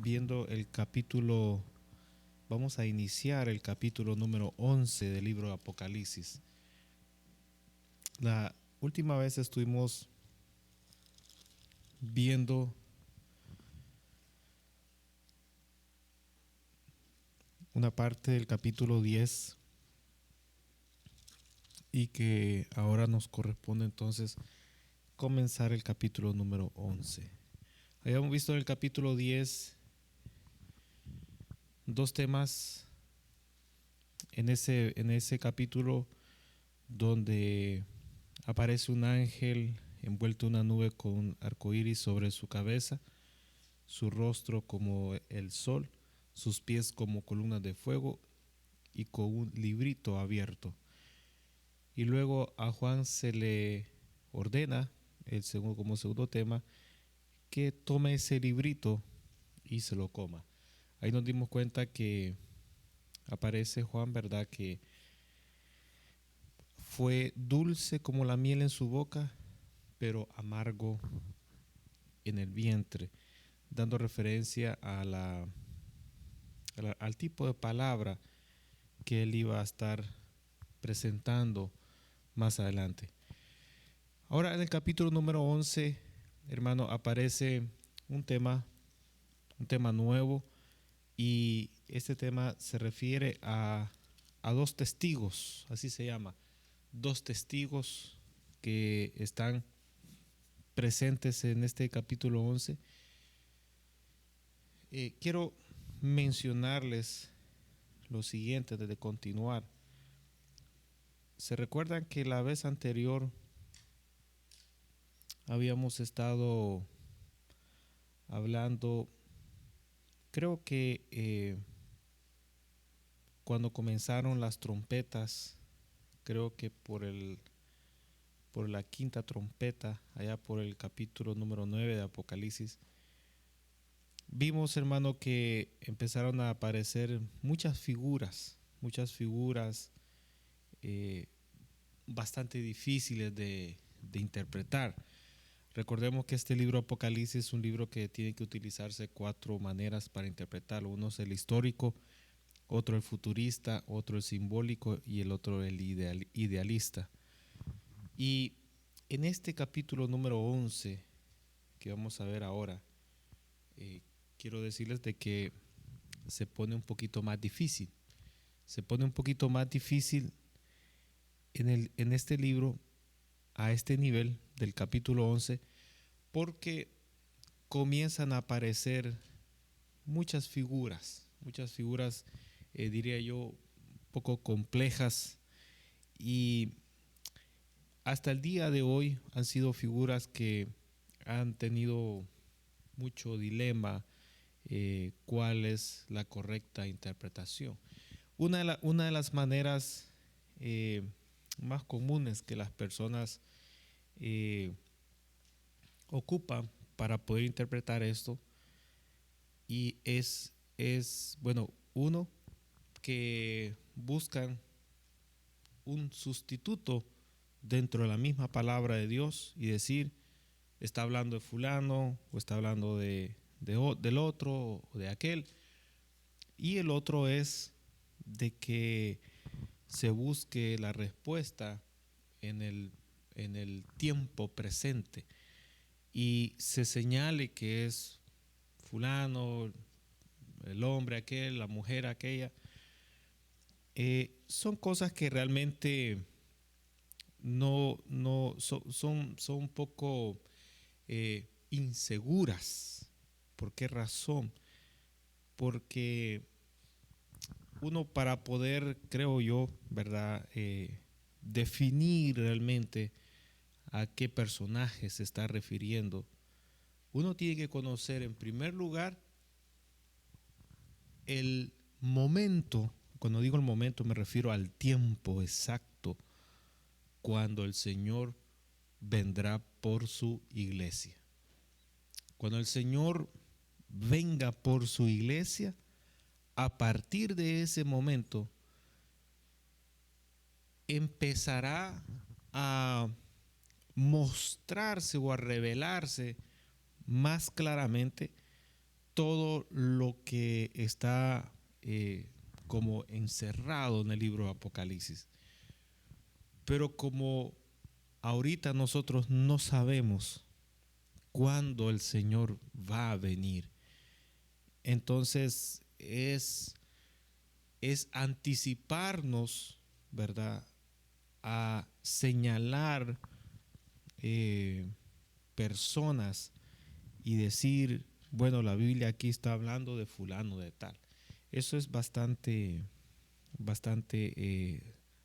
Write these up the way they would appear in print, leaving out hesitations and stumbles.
viendo el capítulo, vamos a iniciar el capítulo número 11 del libro de Apocalipsis. La última vez estuvimos viendo una parte del capítulo 10 y que ahora nos corresponde entonces comenzar el capítulo número 11. Habíamos visto en el capítulo 10 dos temas en ese capítulo, donde aparece un ángel envuelto en una nube con un arcoíris sobre su cabeza, su rostro como el sol, sus pies como columnas de fuego y con un librito abierto. Y luego a Juan se le ordena, como segundo tema, que tome ese librito y se lo coma. Ahí nos dimos cuenta que aparece Juan, ¿verdad? Que fue dulce como la miel en su boca, pero amargo en el vientre, dando referencia al tipo de palabra que él iba a estar presentando más adelante. Ahora en el capítulo número 11, hermano, aparece un tema nuevo, y este tema se refiere a dos testigos, así se llama, dos testigos que están presentes en este capítulo 11. Quiero mencionarles lo siguiente antes de continuar. ¿Se recuerdan que la vez anterior habíamos estado hablando, creo que cuando comenzaron las trompetas, creo que por la quinta trompeta, allá por el capítulo número 9 de Apocalipsis, vimos, hermano, que empezaron a aparecer muchas figuras bastante difíciles de interpretar. Recordemos que este libro Apocalipsis es un libro que tiene que utilizarse 4 maneras para interpretarlo. Uno es el histórico, otro el futurista, otro el simbólico y el otro el idealista. Y en este capítulo número 11 que vamos a ver ahora, quiero decirles de que se pone un poquito más difícil. Se pone un poquito más difícil en este libro, a este nivel del capítulo 11, porque comienzan a aparecer muchas figuras, diría yo, un poco complejas, y hasta el día de hoy han sido figuras que han tenido mucho dilema, cuál es la correcta interpretación. Una de las maneras más comunes que las personas ocupan para poder interpretar esto, y es bueno, uno, que buscan un sustituto dentro de la misma palabra de Dios y decir, está hablando de fulano o está hablando del otro o de aquel. Y el otro es de que se busque la respuesta en el tiempo presente y se señale que es fulano, el hombre aquel, la mujer aquella. Son cosas que realmente no son un poco inseguras. ¿Por qué razón? Porque uno, para poder, creo yo, ¿verdad?, definir realmente a qué personaje se está refiriendo, uno tiene que conocer en primer lugar el momento. Cuando digo el momento me refiero al tiempo exacto cuando el Señor vendrá por su iglesia. Cuando el Señor venga por su iglesia, a partir de ese momento empezará a mostrarse o a revelarse más claramente todo lo que está como encerrado en el libro de Apocalipsis. Pero como ahorita nosotros no sabemos cuándo el Señor va a venir, entonces es anticiparnos, ¿verdad?, a señalar personas y decir, bueno, la Biblia aquí está hablando de fulano de tal. Eso es bastante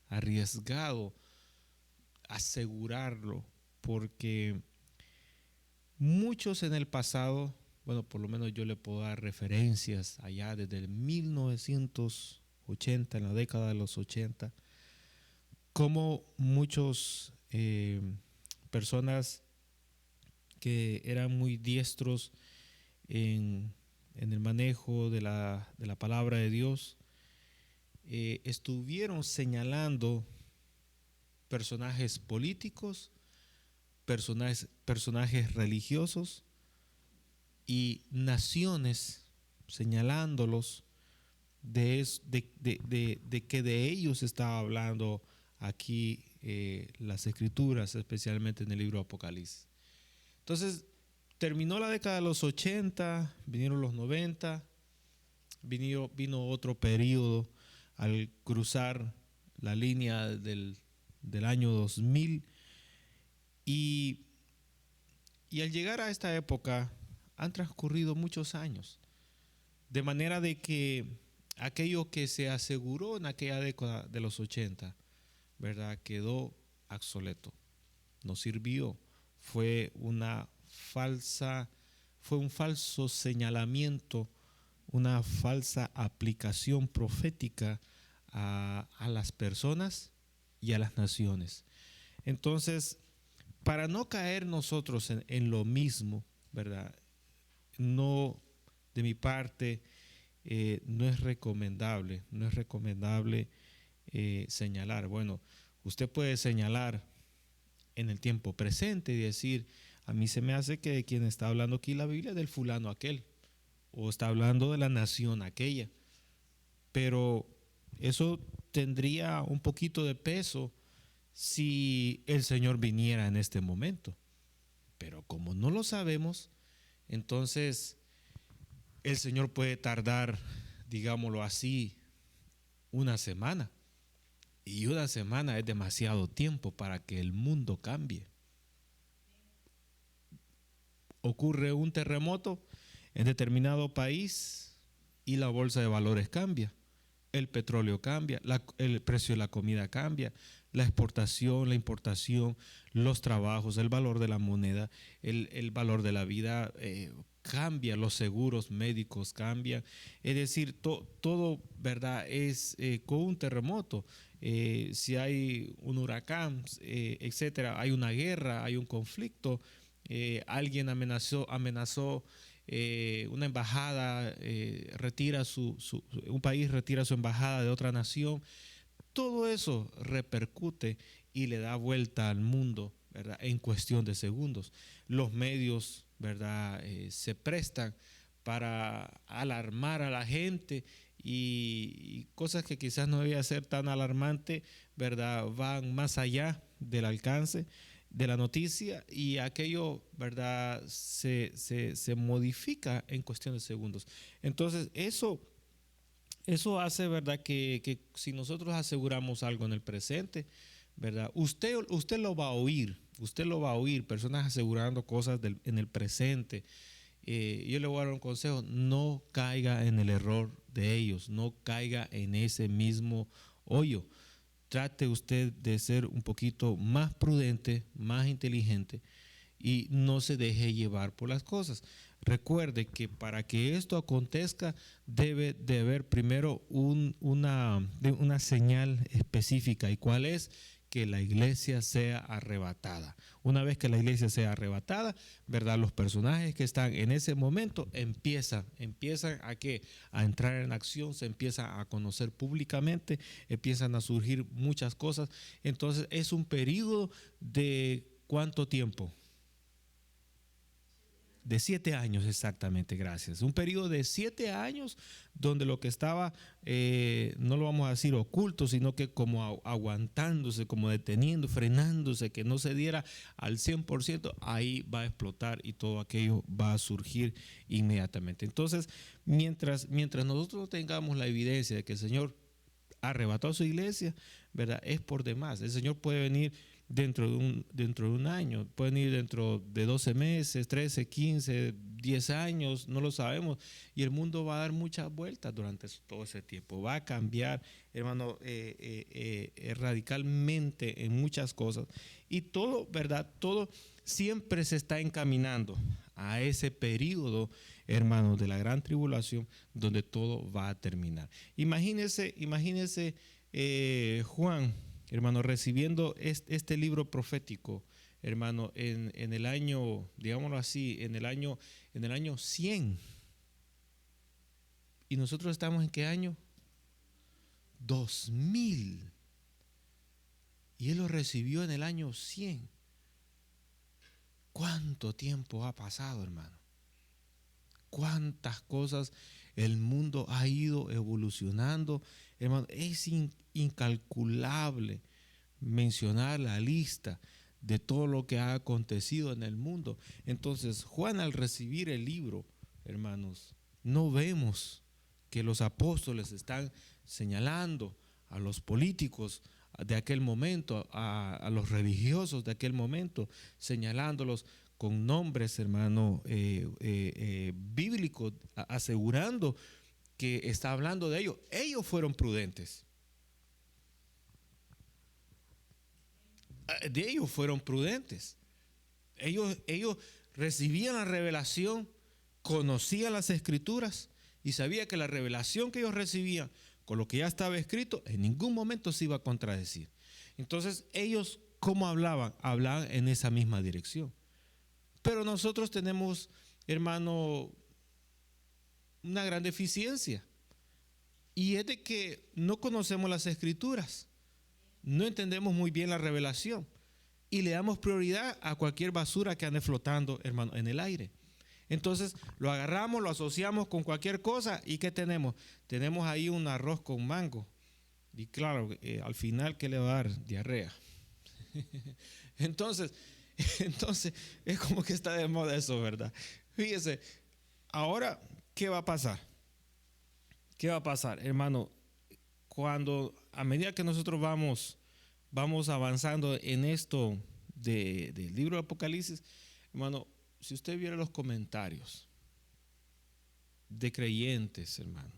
arriesgado asegurarlo, porque muchos en el pasado, bueno, por lo menos yo le puedo dar referencias allá desde el 1980, en la década de los 80, como muchos personas que eran muy diestros en el manejo de la palabra de Dios, estuvieron señalando personajes políticos, personajes religiosos y naciones, señalándolos de que de ellos estaba hablando aquí las escrituras, especialmente en el libro de Apocalipsis. Entonces, terminó la década de los 80, vinieron los 90, vino otro periodo al cruzar la línea del año 2000 y al llegar a esta época han transcurrido muchos años, de manera de que aquello que se aseguró en aquella década de los 80, ¿verdad?, quedó obsoleto, no sirvió, fue un falso señalamiento, una falsa aplicación profética a las personas y a las naciones. Entonces, para no caer nosotros en lo mismo, ¿verdad?, no, de mi parte, no es recomendable señalar. Bueno, usted puede señalar en el tiempo presente y decir, a mí se me hace que quien está hablando aquí la Biblia es del fulano aquel, o está hablando de la nación aquella, pero eso tendría un poquito de peso si el Señor viniera en este momento. Pero como no lo sabemos, entonces el Señor puede tardar, digámoslo así, una semana. Y una semana es demasiado tiempo para que el mundo cambie. Ocurre un terremoto en determinado país y la bolsa de valores cambia. El petróleo cambia, el precio de la comida cambia, la exportación, la importación, los trabajos, el valor de la moneda, el valor de la vida cambia, los seguros médicos cambian. Es decir, todo, ¿verdad?, es con un terremoto. Si hay un huracán, etcétera, hay una guerra, hay un conflicto, alguien amenazó una embajada, un país retira su embajada de otra nación. Todo eso repercute y le da vuelta al mundo, ¿verdad?, en cuestión de segundos. Los medios, ¿verdad?, se prestan para alarmar a la gente y cosas que quizás no debía ser tan alarmante, ¿verdad?, van más allá del alcance de la noticia y aquello, ¿verdad?, se modifica en cuestión de segundos. Entonces, eso hace, ¿verdad?, que si nosotros aseguramos algo en el presente, ¿verdad?, usted lo va a oír, personas asegurando cosas en el presente. Yo le voy a dar un consejo: no caiga en el error de ellos, no caiga en ese mismo hoyo. Trate usted de ser un poquito más prudente, más inteligente y no se deje llevar por las cosas. Recuerde que para que esto acontezca debe de haber primero una señal específica. ¿Y cuál es? Que la iglesia sea arrebatada. Una vez que la iglesia sea arrebatada, ¿verdad?, los personajes que están en ese momento empiezan a entrar en acción, se empiezan a conocer públicamente, empiezan a surgir muchas cosas. Entonces es un periodo de ¿cuánto tiempo? de 7 años exactamente, gracias. Un periodo de 7 años donde lo que estaba, no lo vamos a decir oculto, sino que como aguantándose, como deteniendo, frenándose, que no se diera al 100%, ahí va a explotar y todo aquello va a surgir inmediatamente. Entonces, mientras nosotros tengamos la evidencia de que el Señor arrebató a su iglesia, ¿verdad? Es por demás. El Señor puede venir dentro de un año, puede venir dentro de 12 meses, 13, 15, 10 años, no lo sabemos. Y el mundo va a dar muchas vueltas durante todo ese tiempo. Va a cambiar, hermano, radicalmente en muchas cosas. Y todo, ¿verdad? Todo siempre se está encaminando a ese periodo, hermanos, de la gran tribulación, donde todo va a terminar. Imagínese Juan, hermano, recibiendo este libro profético, hermano, en el año, digámoslo así, en el año 100. ¿Y nosotros estamos en qué año? 2000. Y él lo recibió en el año 100. ¿Cuánto tiempo ha pasado, hermano? ¿Cuántas cosas el mundo ha ido evolucionando? Hermano, es incalculable mencionar la lista de todo lo que ha acontecido en el mundo. Entonces, Juan, al recibir el libro, hermanos, no vemos que los apóstoles están señalando a los políticos de aquel momento, a los religiosos de aquel momento, señalándolos con nombres, hermano, bíblicos, asegurando que está hablando de ellos. Ellos fueron prudentes. De ellos fueron prudentes. Ellos recibían la revelación, conocían las escrituras y sabían que la revelación que ellos recibían con lo que ya estaba escrito en ningún momento se iba a contradecir. Entonces ellos, ¿cómo hablaban? Hablaban en esa misma dirección. Pero nosotros tenemos, hermano, una gran deficiencia, y es de que no conocemos las escrituras, no entendemos muy bien la revelación y le damos prioridad a cualquier basura que ande flotando, hermano, en el aire. Entonces lo agarramos, lo asociamos con cualquier cosa, y ¿qué tenemos? Tenemos ahí un arroz con mango, y claro, al final, ¿qué le va a dar? Diarrea. Entonces es como que está de moda eso, ¿verdad? Fíjese, ahora, ¿qué va a pasar? ¿Qué va a pasar, hermano? Cuando, a medida que nosotros vamos avanzando en esto del libro de Apocalipsis, hermano, si usted viera los comentarios de creyentes, hermano,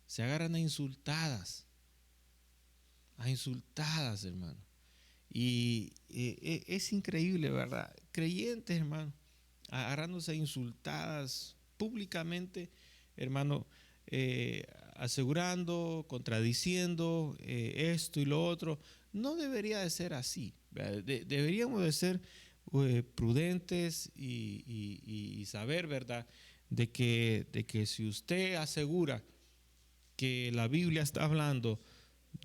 se agarran a insultadas, hermano. Y es increíble, ¿verdad? Creyentes, hermano, agarrándose a insultadas públicamente, hermano, asegurando, contradiciendo esto y lo otro. No debería de ser así. Deberíamos de ser prudentes y saber, ¿verdad? De que si usted asegura que la Biblia está hablando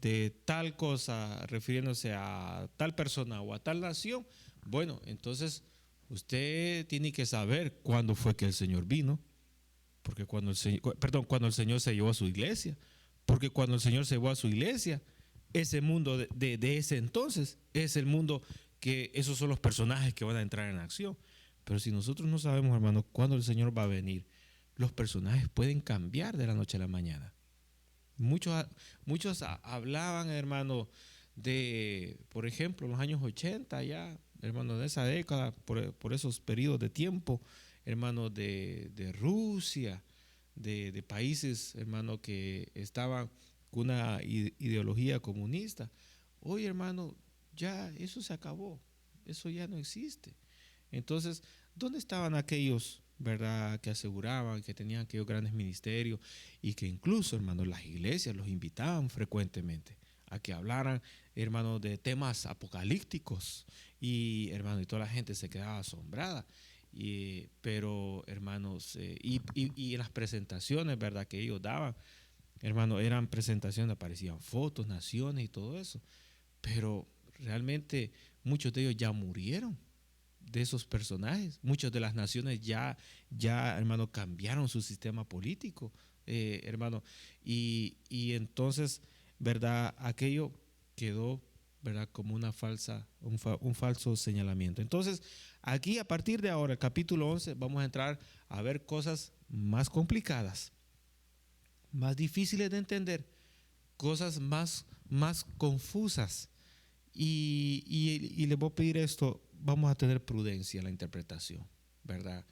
de tal cosa, refiriéndose a tal persona o a tal nación, bueno, entonces usted tiene que saber cuándo fue que el Señor vino, porque cuando el Señor se llevó a su iglesia, porque cuando el Señor se llevó a su iglesia, ese mundo de ese entonces es el mundo que esos son los personajes que van a entrar en acción. Pero si nosotros no sabemos, hermano, cuándo el Señor va a venir, los personajes pueden cambiar de la noche a la mañana. Muchos hablaban, hermano, de, por ejemplo, los años 80 ya, hermano, de esa década, por esos periodos de tiempo, hermano, de Rusia, de países, hermano, que estaban con una ideología comunista. Hoy, hermano, ya eso se acabó, eso ya no existe. Entonces, ¿dónde estaban aquellos, verdad, que aseguraban que tenían aquellos grandes ministerios, y que incluso, hermano, las iglesias los invitaban frecuentemente a que hablaran, hermano, de temas apocalípticos? Y, hermano, y toda la gente se quedaba asombrada. Pero, hermanos, y las presentaciones, verdad, que ellos daban, hermano, eran presentaciones, aparecían fotos, naciones y todo eso. Pero realmente muchos de ellos ya murieron. de esos personajes. Muchas de las naciones ya, hermano, cambiaron su sistema político, hermano. Y entonces, ¿verdad? Aquello quedó, ¿verdad? Como un falso señalamiento. Entonces, aquí a partir de ahora, el capítulo 11, vamos a entrar a ver cosas más complicadas, más difíciles de entender, cosas más confusas. Y les voy a pedir esto, vamos a tener prudencia en la interpretación, ¿verdad?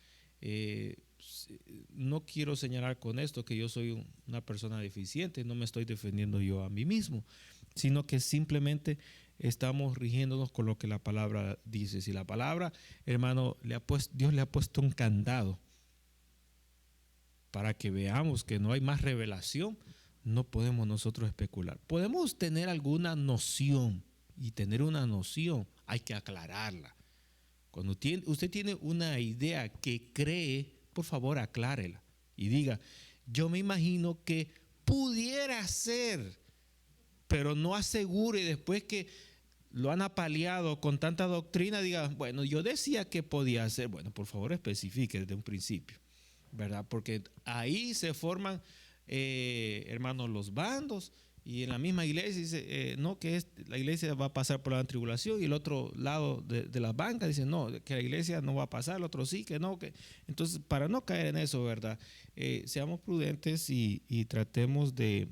No quiero señalar con esto que yo soy una persona deficiente, no me estoy defendiendo yo a mí mismo, sino que simplemente estamos rigiéndonos con lo que la palabra dice. Si la palabra, hermano, Dios le ha puesto un candado para que veamos que no hay más revelación, no podemos nosotros especular. Podemos tener alguna noción, y tener una noción hay que aclararla. Cuando usted tiene una idea que cree, por favor aclárela y diga, yo me imagino que pudiera ser, pero no asegure después que lo han apaleado con tanta doctrina, diga, bueno, yo decía que podía ser. Bueno, por favor especifique desde un principio, ¿verdad? Porque ahí se forman, hermanos, los bandos. Y en la misma iglesia dice, no, que la iglesia va a pasar por la tribulación, y el otro lado de las bancas dice, no, que la iglesia no va a pasar, el otro sí, que no. Entonces, para no caer en eso, ¿verdad? Seamos prudentes y tratemos de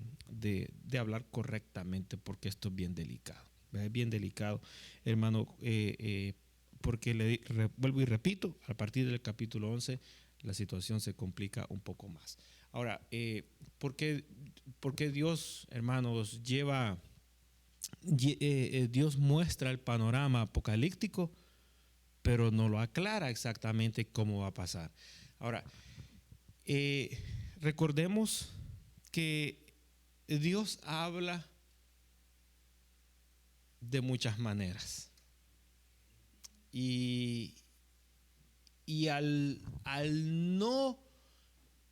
hablar correctamente, porque esto es bien delicado, ¿verdad? Es bien delicado, hermano, porque vuelvo y repito, a partir del capítulo 11 la situación se complica un poco más. Ahora, ¿por qué Dios, hermanos, Dios muestra el panorama apocalíptico, pero no lo aclara exactamente cómo va a pasar? Ahora, recordemos que Dios habla de muchas maneras. Y al no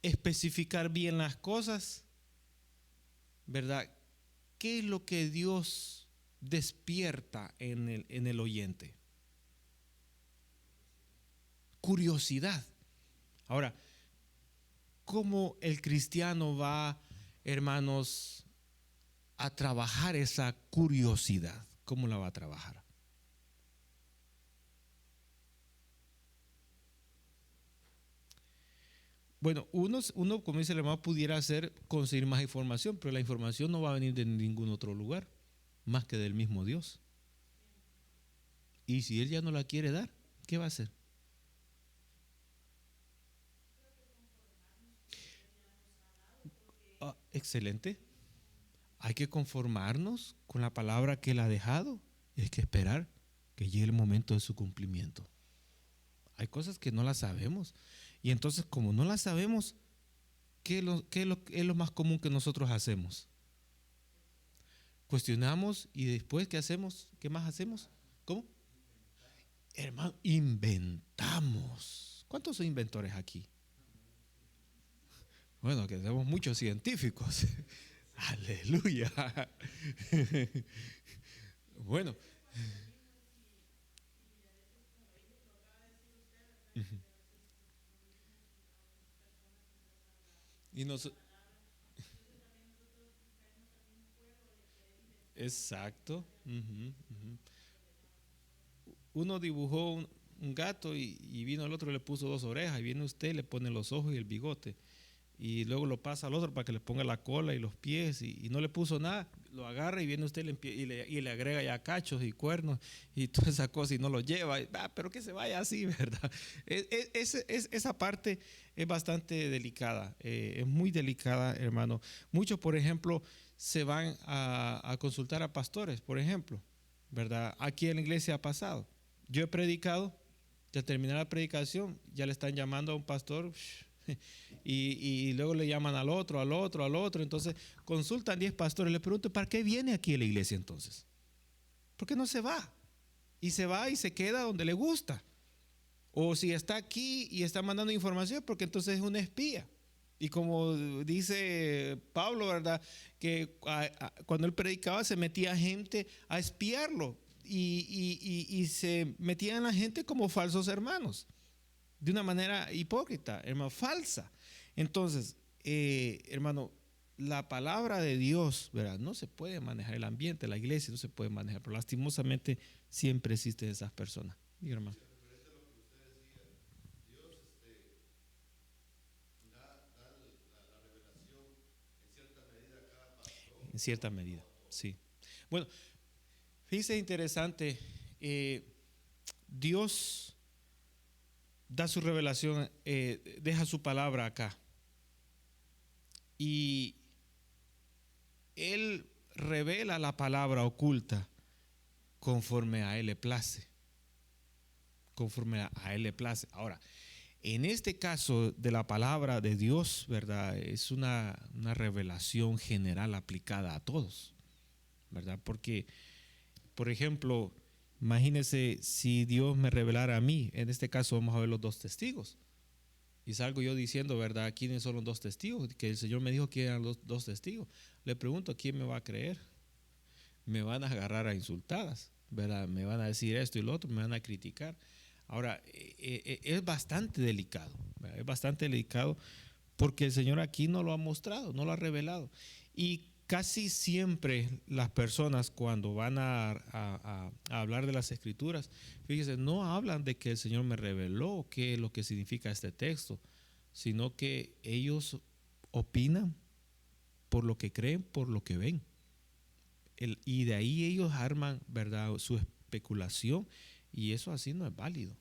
especificar bien las cosas, ¿verdad? ¿Qué es lo que Dios despierta en el oyente? Curiosidad. Ahora, ¿cómo el cristiano va, hermanos, a trabajar esa curiosidad? ¿Cómo la va a trabajar? Bueno, uno, como dice el hermano, pudiera hacer conseguir más información, pero la información no va a venir de ningún otro lugar, más que del mismo Dios. Y si Él ya no la quiere dar, ¿qué va a hacer? Excelente. Hay que conformarnos con la palabra que Él ha dejado. Y hay que esperar que llegue el momento de su cumplimiento. Hay cosas que no las sabemos. Y entonces, como no las sabemos, ¿qué es lo más común que nosotros hacemos? Cuestionamos, y después, ¿qué hacemos? ¿Qué más hacemos? ¿Cómo? Hermano, inventamos. ¿Cuántos son inventores aquí? Bueno, que tenemos muchos científicos. Aleluya. Bueno. Y nos, exacto. Uno dibujó un gato, y vino el otro y le puso dos orejas, y viene usted, le pone los ojos y el bigote, y luego lo pasa al otro para que le ponga la cola y los pies, y no le puso nada, lo agarra y viene usted y le agrega ya cachos y cuernos y toda esa cosa, y no lo lleva, pero que se vaya así, ¿verdad? Esa parte es bastante delicada, es muy delicada, hermano. Muchos, por ejemplo, se van a consultar a pastores, por ejemplo, ¿verdad? Aquí en la iglesia ha pasado. Yo he predicado, ya terminé la predicación, ya le están llamando a un pastor y luego le llaman al otro, al otro, al otro. Entonces consultan 10 pastores. Le pregunto, ¿para qué viene aquí a la iglesia entonces? ¿Por qué no se va? Y se va y se queda donde le gusta. O si está aquí y está mandando información, porque entonces es un espía. Y como dice Pablo, ¿verdad? Que cuando él predicaba se metía gente a espiarlo. y se metían a la gente como falsos hermanos, de una manera hipócrita, hermano, falsa. Entonces, hermano, la palabra de Dios, ¿verdad? No se puede manejar el ambiente, la iglesia no se puede manejar, pero lastimosamente siempre existen esas personas. Mi hermano. En cierta medida, sí. Bueno, fíjese interesante, Dios da su revelación, deja su palabra acá y Él revela la palabra oculta conforme a Él le place, conforme a Él le place. Ahora, en este caso de la palabra de Dios, ¿verdad? Es una revelación general aplicada a todos, ¿verdad? Porque, por ejemplo, imagínese si Dios me revelara a mí, en este caso vamos a ver los dos testigos. Y salgo yo diciendo, ¿verdad? ¿Quiénes son los dos testigos? Que el Señor me dijo que eran los dos testigos. Le pregunto, ¿quién me va a creer? Me van a agarrar a insultadas, ¿verdad? Me van a decir esto y lo otro, me van a criticar. Ahora, es bastante delicado, ¿verdad? Es bastante delicado porque el Señor aquí no lo ha mostrado, no lo ha revelado. Y casi siempre las personas cuando van a hablar de las escrituras, fíjese, no hablan de que el Señor me reveló qué es lo que significa este texto, sino que ellos opinan por lo que creen, por lo que ven. Y de ahí ellos arman, ¿verdad?, su especulación, y eso así no es válido.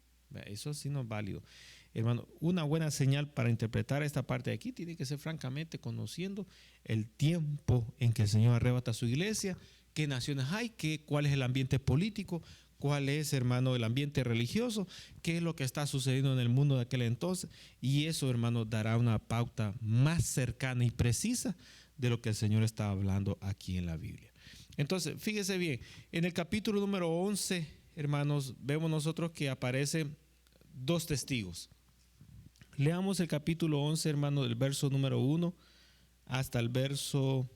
Eso así no es válido. Hermano, una buena señal para interpretar esta parte de aquí tiene que ser francamente conociendo el tiempo en que el Señor arrebata a su iglesia, qué naciones hay, cuál es el ambiente político, cuál es, hermano, el ambiente religioso, qué es lo que está sucediendo en el mundo de aquel entonces. Y eso, hermano, dará una pauta más cercana y precisa de lo que el Señor está hablando aquí en la Biblia. Entonces, fíjese bien, en el capítulo número 11, hermanos, vemos nosotros que aparecen dos testigos. Leamos el capítulo 11, hermano, del verso número 1 hasta el verso,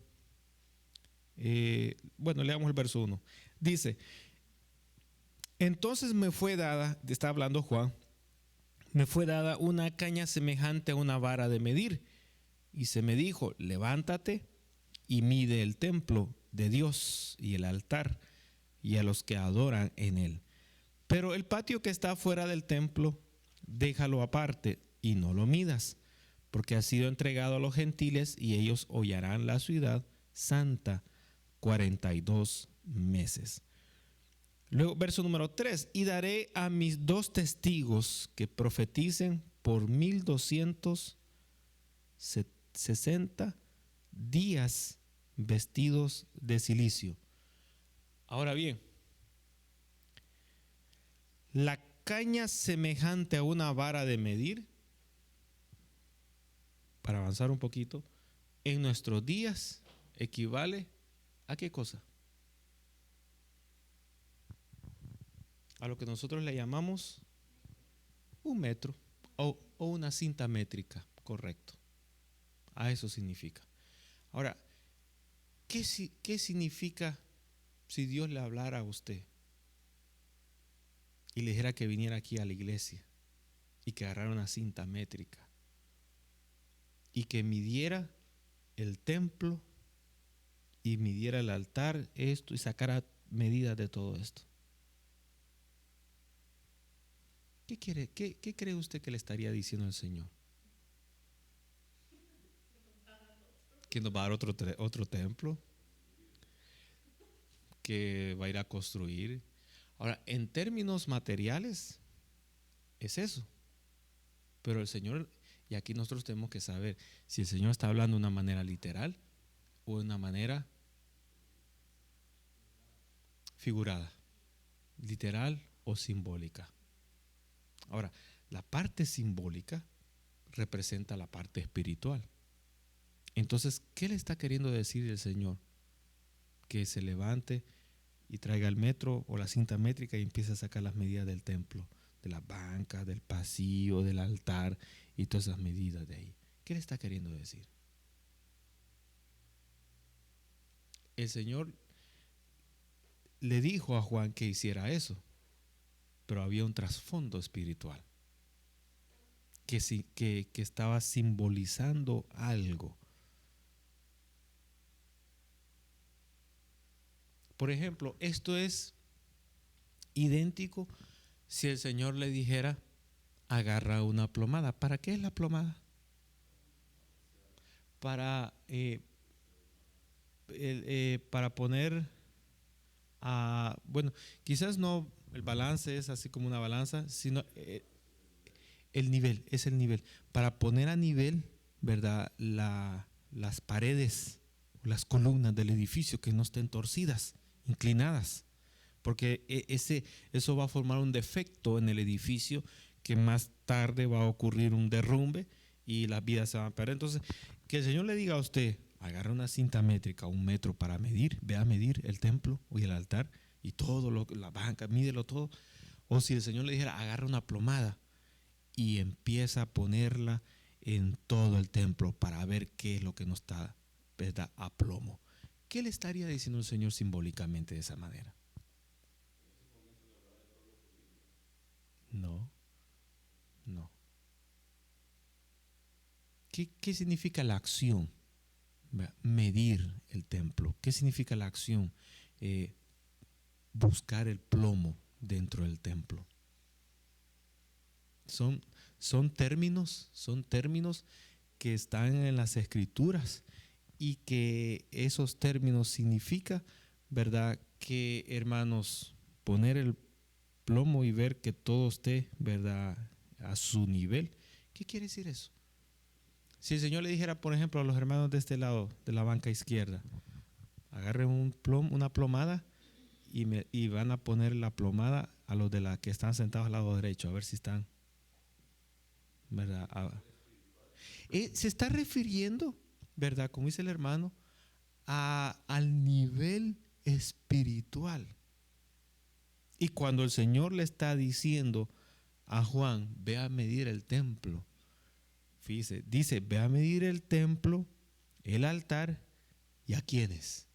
leamos el verso 1. Dice, entonces me fue dada, está hablando Juan, me fue dada una caña semejante a una vara de medir, y se me dijo, levántate y mide el templo de Dios y el altar y a los que adoran en él. Pero el patio que está fuera del templo, déjalo aparte y no lo midas, porque ha sido entregado a los gentiles y ellos hollarán la ciudad santa 42 meses. Luego, verso número 3, y daré a mis dos testigos que profeticen por 1260 días vestidos de cilicio. Ahora bien, la caña semejante a una vara de medir, para avanzar un poquito, en nuestros días equivale ¿a qué cosa? A lo que nosotros le llamamos un metro o una cinta métrica, correcto. A eso significa. Ahora, ¿qué significa si Dios le hablara a usted y le dijera que viniera aquí a la iglesia y que agarrara una cinta métrica y que midiera el templo y midiera el altar, esto, y sacara medidas de todo esto? ¿Qué cree usted que le estaría diciendo el Señor? Que nos va a dar otro templo, que va a ir a construir. Ahora, en términos materiales, es eso. Pero el Señor, y aquí nosotros tenemos que saber si el Señor está hablando de una manera literal o de una manera figurada, literal o simbólica. Ahora, la parte simbólica representa la parte espiritual. Entonces, ¿qué le está queriendo decir el Señor? Que se levante y traiga el metro o la cinta métrica y empiece a sacar las medidas del templo, de las bancas, del pasillo, del altar y todas esas medidas de ahí. ¿Qué le está queriendo decir? El Señor le dijo a Juan que hiciera eso, pero había un trasfondo espiritual que estaba simbolizando algo. Por ejemplo, esto es idéntico si el Señor le dijera, agarra una plomada. ¿Para qué es la plomada? Para, para poner, bueno, quizás no el balance es así como una balanza, sino el nivel, es el nivel. Para poner a nivel, ¿verdad? Las paredes, las columnas del edificio que no estén torcidas, inclinadas, porque eso va a formar un defecto en el edificio que más tarde va a ocurrir un derrumbe y las vidas se van a perder. Entonces, que el Señor le diga a usted, agarra una cinta métrica, 1 metro para medir, ve a medir el templo y el altar y todo, la banca, mídelo todo. O si el Señor le dijera, agarra una plomada y empieza a ponerla en todo el templo para ver qué es lo que no está, ¿verdad?, a plomo. ¿Qué le estaría diciendo el Señor simbólicamente de esa manera? No, no. ¿Qué significa la acción? Medir el templo. ¿Qué significa la acción? Buscar el plomo dentro del templo. Son términos que están en las escrituras y que esos términos significa, ¿verdad?, que, hermanos, poner el plomo y ver que todo esté, ¿verdad?, a su nivel. ¿Qué quiere decir eso? Si el Señor le dijera, por ejemplo, a los hermanos de este lado, de la banca izquierda, agarren una plomada y van a poner la plomada a los de la que están sentados al lado derecho, a ver si están, ¿verdad? Se está refiriendo, ¿verdad?, como dice el hermano, al nivel espiritual. Y cuando el Señor le está diciendo a Juan, ve a medir el templo, fíjese, dice, ve a medir el templo, el altar, ¿y a quiénes?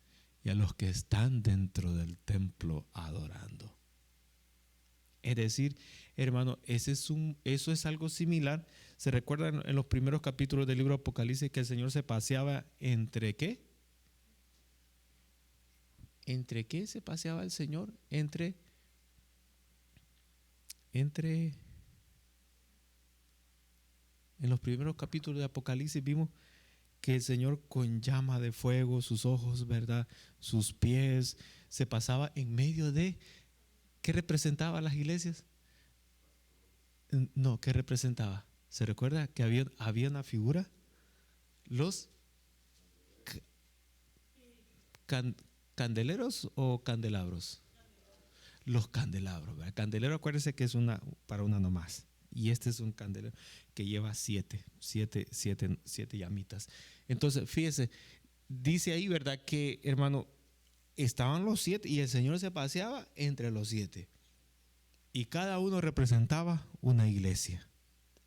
Y a los que están dentro del templo adorando. Es decir, hermano, eso es algo similar. ¿Se recuerdan en los primeros capítulos del libro Apocalipsis que el Señor se paseaba entre qué? ¿Entre qué se paseaba el Señor? Entre en los primeros capítulos de Apocalipsis vimos que el Señor con llama de fuego, sus ojos, ¿verdad?, sus pies, se pasaba en medio de, ¿qué representaba las iglesias? No, ¿qué representaba? ¿Se recuerda que había una figura? Los candeleros o candelabros. Los candelabros, ¿verdad? Candelero, acuérdese que es para una nomás. Y este es un candelero que lleva siete llamitas. Entonces, fíjese, dice ahí, ¿verdad?, que, hermano, estaban los 7 y el Señor se paseaba entre los 7. Y cada uno representaba una iglesia,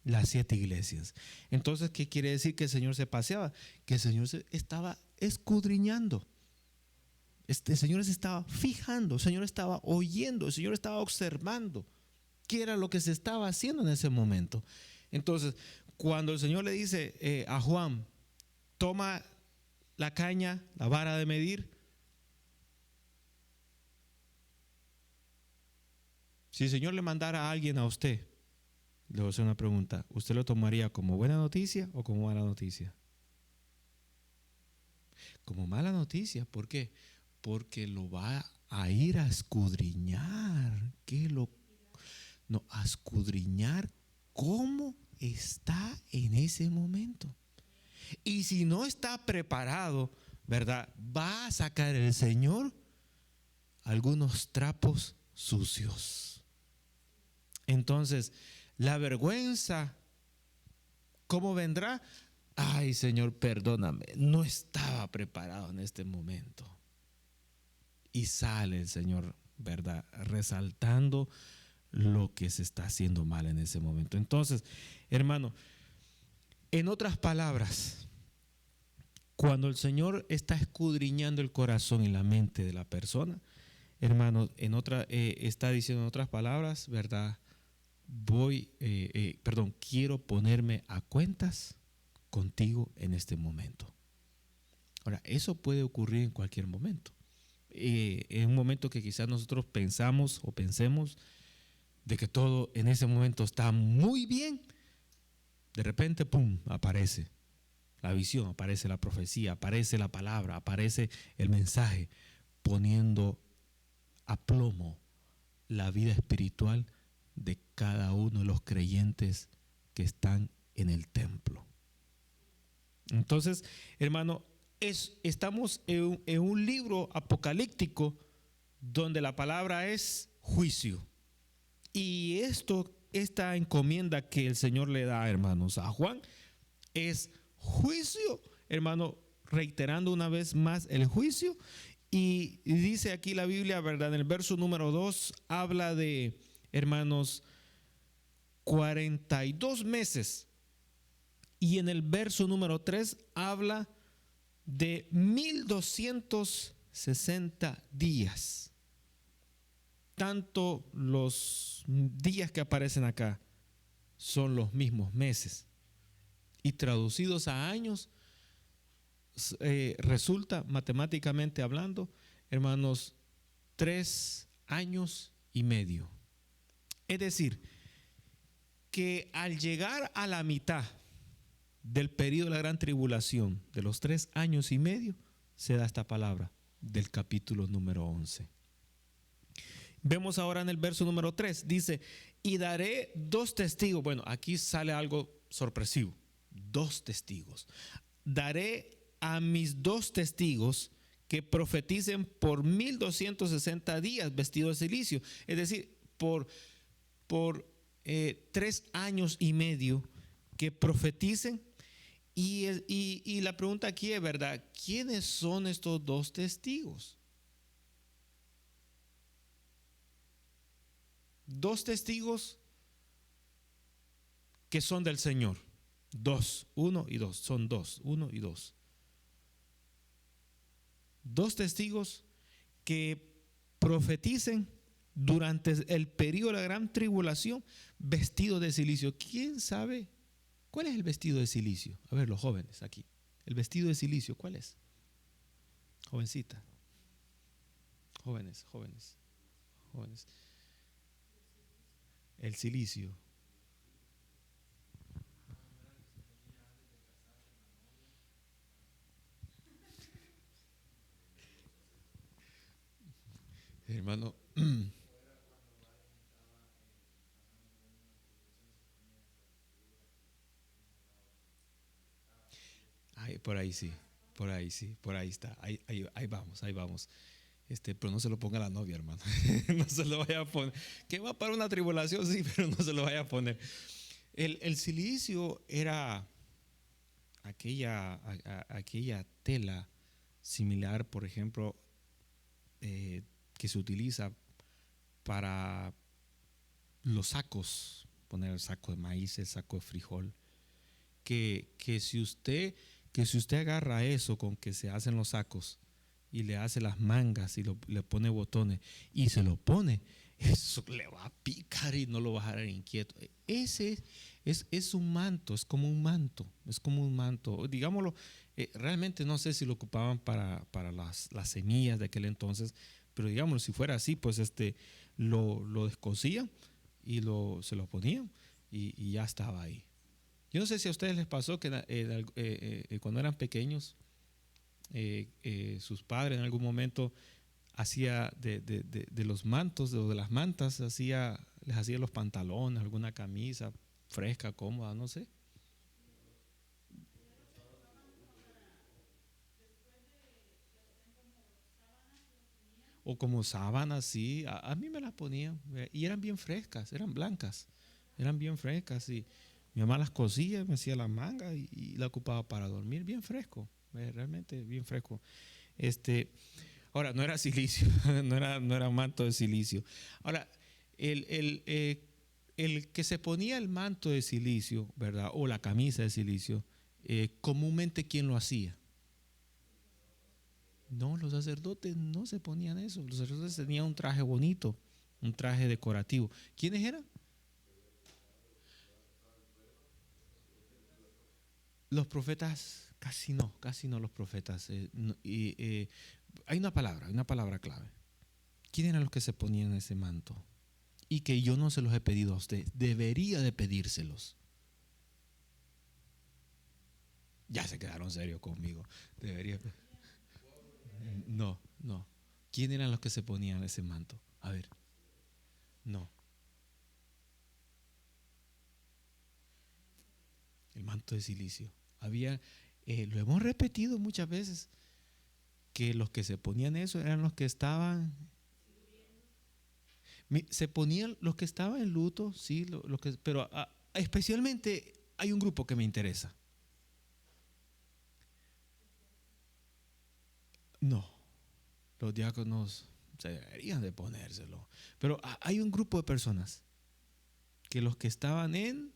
las 7 iglesias. Entonces, ¿qué quiere decir que el Señor se paseaba? Que el Señor se estaba escudriñando. El Señor se estaba fijando, el Señor estaba oyendo, el Señor estaba observando qué era lo que se estaba haciendo en ese momento. Entonces, cuando el Señor le dice a Juan, toma la caña, la vara de medir, si el Señor le mandara a alguien a usted, le voy a hacer una pregunta, ¿usted lo tomaría como buena noticia o como mala noticia? Como mala noticia, ¿por qué? Porque lo va a ir a escudriñar. A escudriñar cómo está en ese momento. Y si no está preparado, ¿verdad?, va a sacar el Señor algunos trapos sucios. Entonces, la vergüenza, ¿cómo vendrá? Ay, Señor, perdóname, no estaba preparado en este momento. Y sale el Señor, ¿verdad?, resaltando lo que se está haciendo mal en ese momento. Entonces, hermano, en otras palabras, cuando el Señor está escudriñando el corazón y la mente de la persona, hermanos, está diciendo en otras palabras, ¿verdad? Quiero ponerme a cuentas contigo en este momento. Ahora, eso puede ocurrir en cualquier momento. En un momento que quizás nosotros pensamos o pensemos de que todo en ese momento está muy bien, de repente, ¡pum!, aparece la visión, aparece la profecía, aparece la palabra, aparece el mensaje, poniendo a plomo la vida espiritual de cada uno de los creyentes que están en el templo. Entonces, hermano, estamos en un libro apocalíptico donde la palabra es juicio. Y esta encomienda que el Señor le da, hermanos, a Juan es juicio, hermano, reiterando una vez más el juicio. Y dice aquí la Biblia, ¿verdad? En el verso número 2 habla de, hermanos, 42 meses. Y en el verso número 3 habla de 1260 días. Tanto los días que aparecen acá son los mismos meses. Y traducidos a años, resulta, matemáticamente hablando, hermanos, 3 años y medio. Es decir, que al llegar a la mitad del periodo de la gran tribulación, de los 3 años y medio, se da esta palabra del capítulo número 11. Vemos ahora en el verso número 3, dice, y daré 2 testigos. Bueno, aquí sale algo sorpresivo. 2 testigos. Daré a mis 2 testigos que profeticen por 1260 días vestidos de silicio. Es decir, por 3 años y medio que profeticen. Y la pregunta aquí es, ¿verdad? ¿Quiénes son estos 2 testigos? 2 testigos que son del Señor. 2, 1 y 2, son 2, 1 y 2. 2 testigos que profeticen durante el periodo de la gran tribulación vestidos de silicio. ¿Quién sabe cuál es el vestido de silicio? A ver, los jóvenes aquí. El vestido de silicio, ¿cuál es? Jovencita. Jóvenes. El silicio. Hermano, ay, por ahí sí, por ahí está, ahí vamos. Pero no se lo ponga a la novia, hermano. No se lo vaya a poner. Que va para una tribulación, sí, pero no se lo vaya a poner. El silicio era aquella tela similar, por ejemplo, que se utiliza para los sacos, poner el saco de maíz, el saco de frijol, que si usted agarra eso con que se hacen los sacos y le hace las mangas y le pone botones y se lo pone, eso le va a picar y no lo va a dejar inquieto. Ese es un manto, es como un manto, digámoslo. Realmente no sé si lo ocupaban para las semillas de aquel entonces, pero digámoslo, si fuera así, pues lo descosían y se lo ponían y ya estaba ahí. Yo no sé si a ustedes les pasó que cuando eran pequeños, sus padres en algún momento hacía de los mantos, de las mantas, les hacía los pantalones, alguna camisa fresca, cómoda, no sé. O como sábanas, sí, a mí me las ponían y eran bien frescas, eran bien frescas y mi mamá las cosía, me hacía las mangas y la ocupaba para dormir, bien fresco, realmente bien fresco. Ahora, no era silicio, no era manto de silicio. Ahora, el que se ponía el manto de silicio, ¿verdad? O la camisa de silicio, comúnmente, ¿quién lo hacía? No, los sacerdotes no se ponían eso. Los sacerdotes tenían un traje bonito, un traje decorativo. ¿Quiénes eran? Los profetas, casi no los profetas. Hay una palabra clave. ¿Quién eran los que se ponían ese manto? Y que yo no se los he pedido a usted, debería de pedírselos. Ya se quedaron serios conmigo. Debería. No, no. ¿Quién eran los que se ponían ese manto? A ver, no. El manto de silicio. Lo hemos repetido muchas veces, que los que se ponían eso eran los que estaban, se ponían los que estaban en luto, sí, pero especialmente hay un grupo que me interesa. No, los diáconos se deberían de ponérselo, pero hay un grupo de personas que los que estaban en,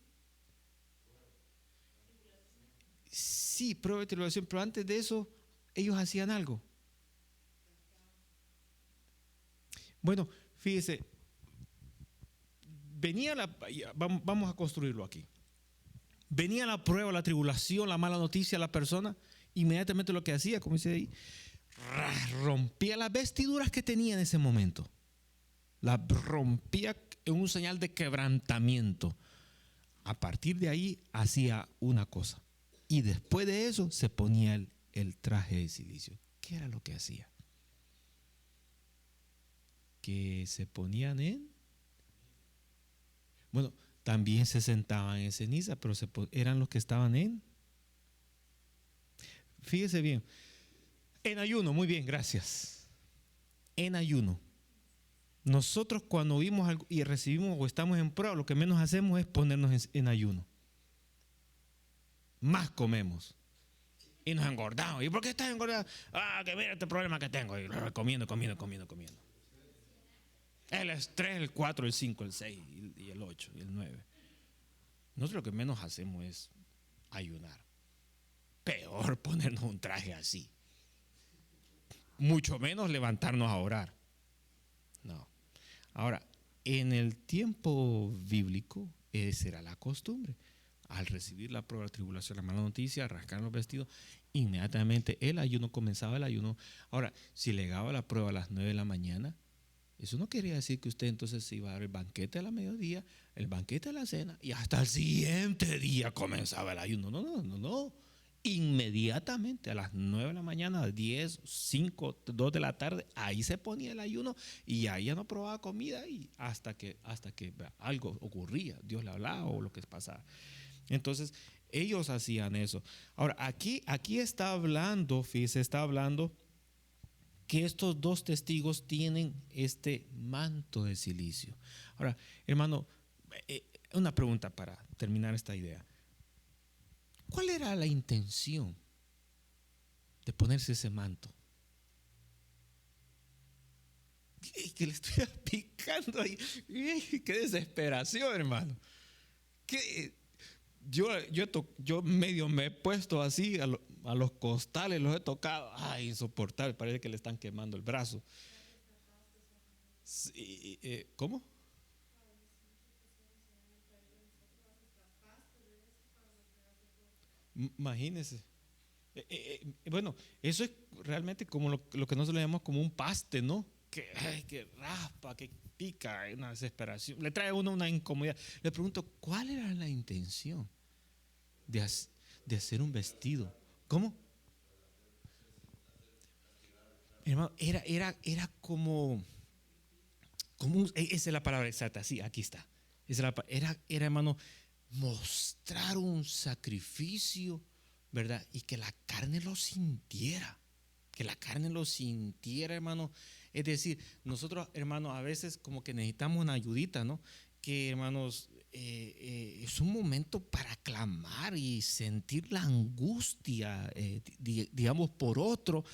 sí, prueba de tribulación, pero antes de eso ellos hacían algo. Bueno, fíjese, vamos a construirlo aquí. Venía la prueba, la tribulación, la mala noticia a la persona, inmediatamente lo que hacía, como dice ahí, rompía las vestiduras que tenía en ese momento. Las rompía en un señal de quebrantamiento. A partir de ahí hacía una cosa. Y después de eso se ponía el traje de silicio. ¿Qué era lo que hacía? Que se ponían bueno, también se sentaban en ceniza, pero eran los que estaban fíjese bien, en ayuno. Muy bien, gracias. En ayuno. Nosotros cuando vimos algo y recibimos o estamos en prueba, lo que menos hacemos es ponernos en ayuno. Más comemos. Y nos engordamos. ¿Y por qué estás engordado? Que mira este problema que tengo. Y comiendo. El 3, el 4, el 5, el 6, y el 8, y el 9. Nosotros lo que menos hacemos es ayunar. Peor ponernos un traje así. Mucho menos levantarnos a orar. No. Ahora, en el tiempo bíblico, esa era la costumbre. Al recibir la prueba, la tribulación, la mala noticia, rascar los vestidos, inmediatamente el ayuno comenzaba el ayuno. Ahora, si llegaba la prueba a las 9 de la mañana, eso no quería decir que usted entonces se iba a dar el banquete a la mediodía, el banquete a la cena, y hasta el siguiente día comenzaba el ayuno. No. Inmediatamente a las 9 de la mañana, 10, 5, 2 de la tarde, ahí se ponía el ayuno y ahí ya no probaba comida y hasta que algo ocurría, Dios le hablaba o lo que pasaba. Entonces, ellos hacían eso. Ahora, aquí está hablando, fíjese, está hablando que estos dos testigos tienen este manto de silicio. Ahora, hermano, una pregunta para terminar esta idea. ¿Cuál era la intención de ponerse ese manto? Que le estoy picando ahí. ¡Qué desesperación, hermano! Yo medio me he puesto así a los costales, los he tocado. ¡Ay, insoportable! Parece que le están quemando el brazo. Sí, ¿cómo? Imagínese. Bueno, eso es realmente como lo que nosotros le llamamos como un paste, ¿no? Que raspa, que pica, una desesperación. Le trae a uno una incomodidad. Le pregunto, ¿cuál era la intención de hacer un vestido? ¿Cómo? Hermano, era como esa es la palabra exacta, sí, aquí está. Era, hermano, mostrar un sacrificio, ¿verdad? Y que la carne lo sintiera. Que la carne lo sintiera, hermano. Es decir, nosotros, hermano, a veces como que necesitamos una ayudita, ¿no? Que, hermanos, es un momento para clamar y sentir la angustia, digamos, por otro.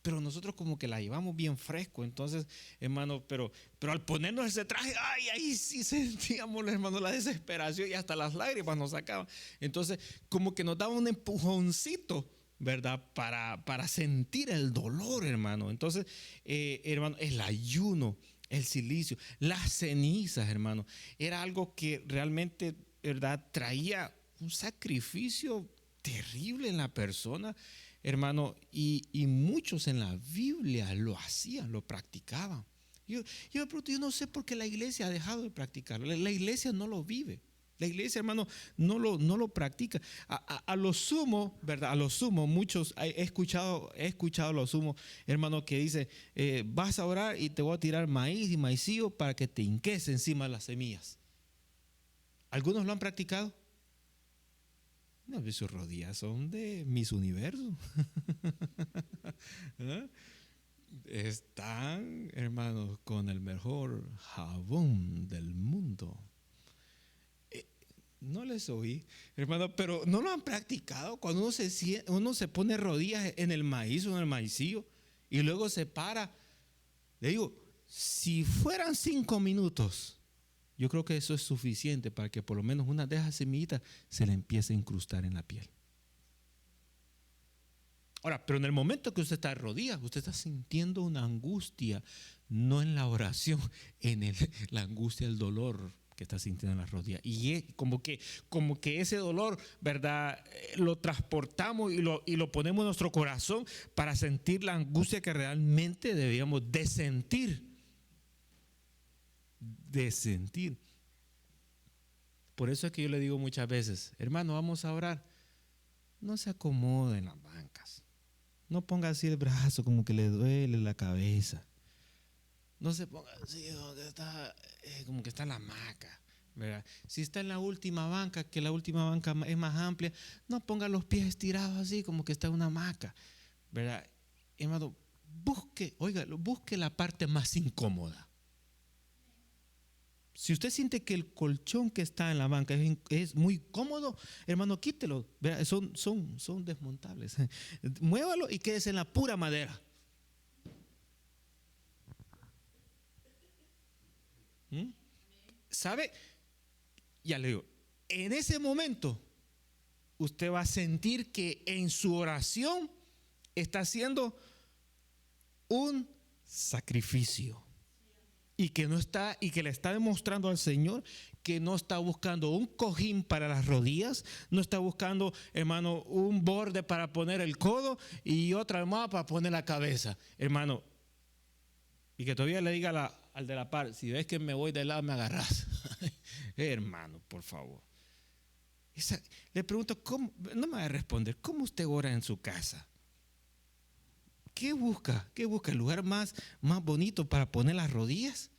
Pero nosotros como que la llevamos bien fresco. Entonces, hermano, pero al ponernos ese traje, ay, ahí sí sentíamos, hermano, la desesperación y hasta las lágrimas nos sacaban. Entonces, como que nos daba un empujoncito, ¿verdad? Para sentir el dolor, hermano. Entonces, hermano, el ayuno, el silicio, las cenizas, hermano, era algo que realmente, ¿verdad? Traía un sacrificio terrible en la persona, hermano, y muchos en la Biblia lo hacían, lo practicaban. Yo me pregunto, yo no sé por qué la iglesia ha dejado de practicarlo. La iglesia no lo vive. La iglesia, hermano, no lo practica. A lo sumo, ¿verdad? A lo sumo, muchos, he escuchado a lo sumo, hermano, que dice, vas a orar y te voy a tirar maíz y maicillo para que te hinques encima de las semillas. ¿Algunos lo han practicado? No, sus rodillas son de mis universos. ¿Ah? Están, hermanos, con el mejor jabón del mundo. No les oí, hermano, pero no lo han practicado. Cuando uno se pone rodillas en el maíz o en el maicillo y luego se para. Le digo, si fueran 5 minutos, yo creo que eso es suficiente para que por lo menos una de esas semillitas se le empiece a incrustar en la piel. Ahora, pero en el momento que usted está de rodillas, usted está sintiendo una angustia, no en la oración, en la angustia, el dolor que está sintiendo en las rodillas. Y es como que ese dolor, ¿verdad? Lo transportamos y lo ponemos en nuestro corazón para sentir la angustia que realmente debíamos de sentir. De sentir. Por eso es que yo le digo muchas veces, hermano, vamos a orar. No se acomode en las bancas. No ponga así el brazo como que le duele la cabeza. No se ponga así como que está en la hamaca, ¿verdad? Si está en la última banca, que la última banca es más amplia, no ponga los pies estirados así como que está en una hamaca, ¿verdad? Hermano, busque la parte más incómoda. Si usted siente que el colchón que está en la banca es muy cómodo, hermano, quítelo. Son desmontables. Muévalo y quédese en la pura madera. ¿Mm? ¿Sabe? Ya le digo, en ese momento usted va a sentir que en su oración está haciendo un sacrificio. Y que le está demostrando al Señor que no está buscando un cojín para las rodillas, no está buscando, hermano, un borde para poner el codo y otra almohada para poner la cabeza, hermano. Y que todavía le diga al de la par, si ves que me voy de lado, me agarras. Hermano, por favor. Le pregunto, ¿cómo? No me va a responder, ¿cómo usted ora en su casa? ¿Qué busca? ¿Qué busca? ¿El lugar más bonito para poner las rodillas?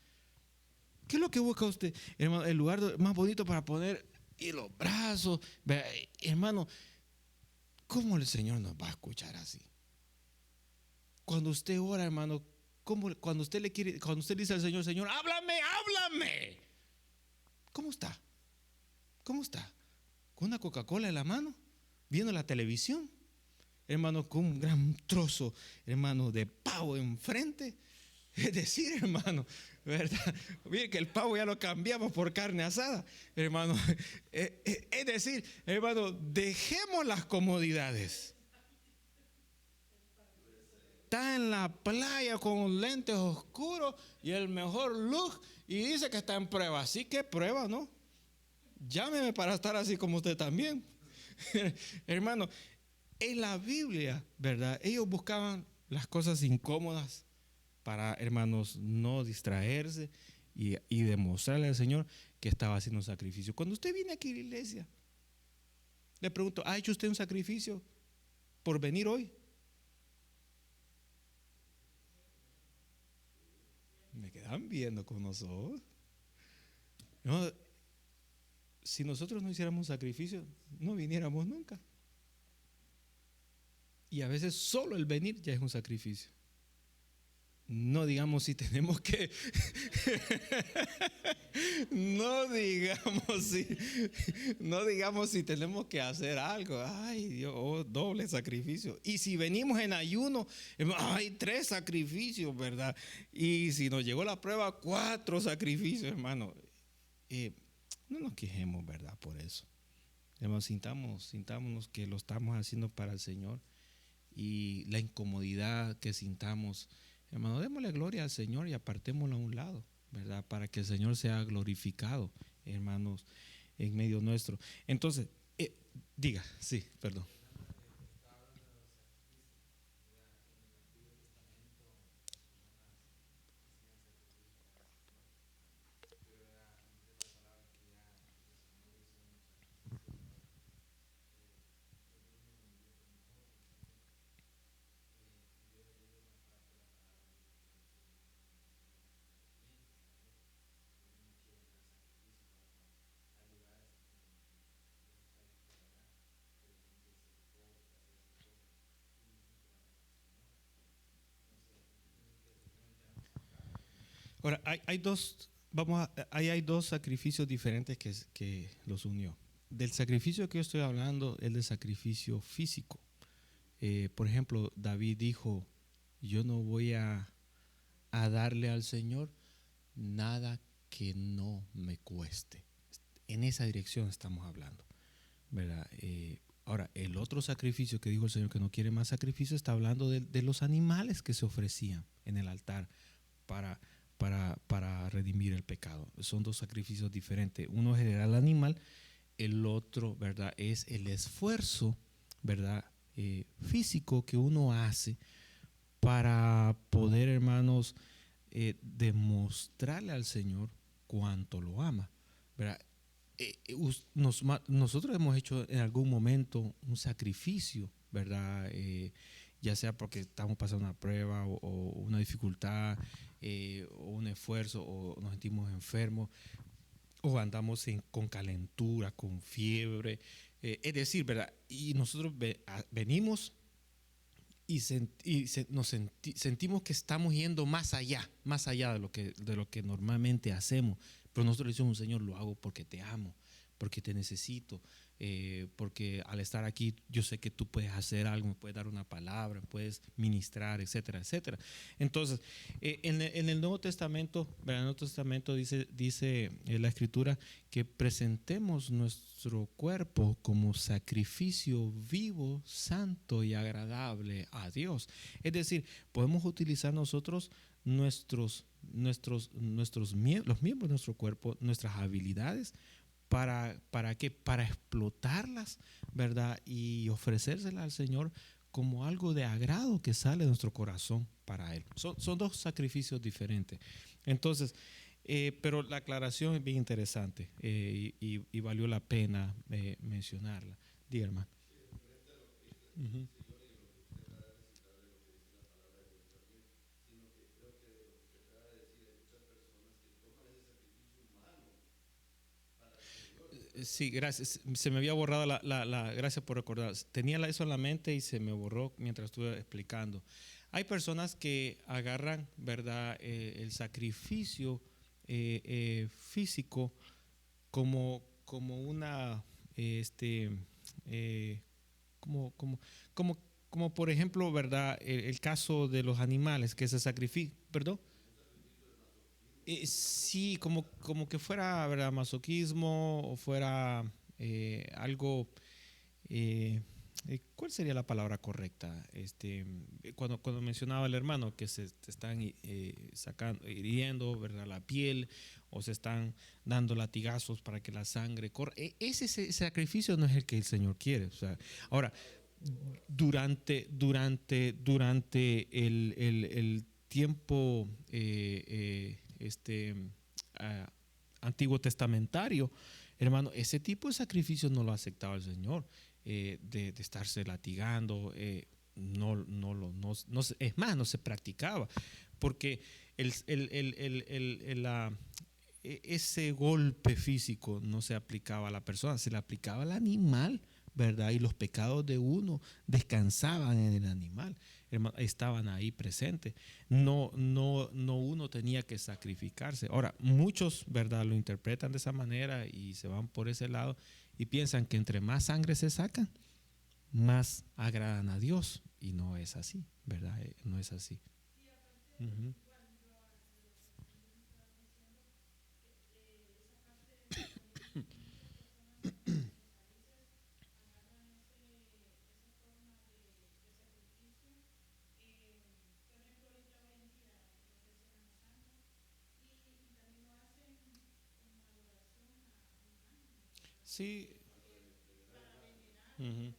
¿Qué es lo que busca usted, hermano? El lugar más bonito para poner y los brazos. Hermano, ¿cómo el Señor nos va a escuchar así? Cuando usted ora, hermano, cuando usted le dice al Señor, Señor, háblame. ¿Cómo está? ¿Cómo está? ¿Con una Coca-Cola en la mano? ¿Viendo la televisión? Hermano, con un gran trozo, hermano, de pavo enfrente. Es decir, hermano, ¿verdad? Mire que el pavo ya lo cambiamos por carne asada, hermano. Es decir, hermano, dejemos las comodidades. Está en la playa con lentes oscuros y el mejor look y dice que está en prueba. Así que prueba, ¿no? Llámeme para estar así como usted también. Hermano, en la Biblia, ¿verdad? Ellos buscaban las cosas incómodas para, hermanos, no distraerse y demostrarle al Señor que estaba haciendo un sacrificio. Cuando usted viene aquí a la iglesia, le pregunto, ¿ha hecho usted un sacrificio por venir hoy? Me quedan viendo con nosotros. No, si nosotros no hiciéramos un sacrificio, no viniéramos nunca. Y a veces solo el venir ya es un sacrificio. No digamos si tenemos que no digamos si tenemos que hacer algo. Ay, Dios, doble sacrificio. Y si venimos en ayuno, hay 3 sacrificios, ¿verdad? Y si nos llegó la prueba, 4 sacrificios, hermano. No nos quejemos, ¿verdad? Por eso. Hermano, sintámonos que lo estamos haciendo para el Señor. y la incomodidad que sintamos, hermano, démosle gloria al Señor y apartémoslo a un lado, ¿verdad? Para que el Señor sea glorificado, hermanos, en medio nuestro. Entonces, diga, sí, perdón. Ahora, hay dos, ahí hay dos sacrificios diferentes que los unió. Del sacrificio que yo estoy hablando es del sacrificio físico. Por ejemplo, David dijo, yo no voy a darle al Señor nada que no me cueste. En esa dirección estamos hablando, ¿verdad? Ahora, el otro sacrificio que dijo el Señor que no quiere más sacrificio, está hablando de los animales que se ofrecían en el altar para, para redimir el pecado. Son dos sacrificios diferentes. Uno es el animal, el otro, ¿verdad? Es el esfuerzo, ¿verdad? Físico que uno hace para poder, hermanos, demostrarle al Señor cuánto lo ama, ¿verdad? Nosotros hemos hecho en algún momento un sacrificio, ¿verdad? Ya sea porque estamos pasando una prueba o una dificultad, o un esfuerzo, o nos sentimos enfermos, o andamos con calentura, con fiebre. Es decir, ¿verdad? Y nosotros venimos y, sentimos que estamos yendo más allá de lo que normalmente hacemos. Pero nosotros le decimos, Señor, lo hago porque te amo, porque te necesito, porque al estar aquí yo sé que tú puedes hacer algo, me puedes dar una palabra, puedes ministrar, etcétera, etcétera. Entonces, en el Nuevo Testamento, ¿verdad? En el Nuevo Testamento dice la Escritura que presentemos nuestro cuerpo como sacrificio vivo, santo y agradable a Dios. Es decir, podemos utilizar nosotros los miembros de nuestro cuerpo, nuestras habilidades, ¿para qué? Para explotarlas, ¿verdad? Y ofrecérselas al Señor como algo de agrado que sale de nuestro corazón para Él. Son dos sacrificios diferentes. Entonces, pero la aclaración es bien interesante, y valió la pena mencionarla. Diga, hermano. Uh-huh. Sí, gracias. Se me había borrado gracias por recordar. Tenía eso en la mente y se me borró mientras estuve explicando. Hay personas que agarran, ¿verdad? El sacrificio físico como una, eh, como, como, como, como por ejemplo, ¿verdad? El caso de los animales que se sacrifican, ¿perdón? Sí, como que fuera, ¿verdad? Masoquismo o fuera algo. ¿Cuál sería la palabra correcta? Cuando mencionaba el hermano que se están sacando, hiriendo, ¿verdad? La piel, o se están dando latigazos para que la sangre corra. Ese sacrificio no es el que el Señor quiere. O sea, ahora, durante el tiempo, ah, antiguo testamentario, hermano, ese tipo de sacrificio no lo aceptaba el Señor, de estarse latigando, es más, no se practicaba, porque ese golpe físico no se aplicaba a la persona, se le aplicaba al animal, ¿verdad? Y los pecados de uno descansaban en el animal, estaban ahí presentes. No uno tenía que sacrificarse. Ahora, muchos, ¿verdad? Lo interpretan de esa manera y se van por ese lado y piensan que entre más sangre se sacan, más agradan a Dios. Y no es así, ¿verdad? No es así. Uh-huh. Sí. Ujú.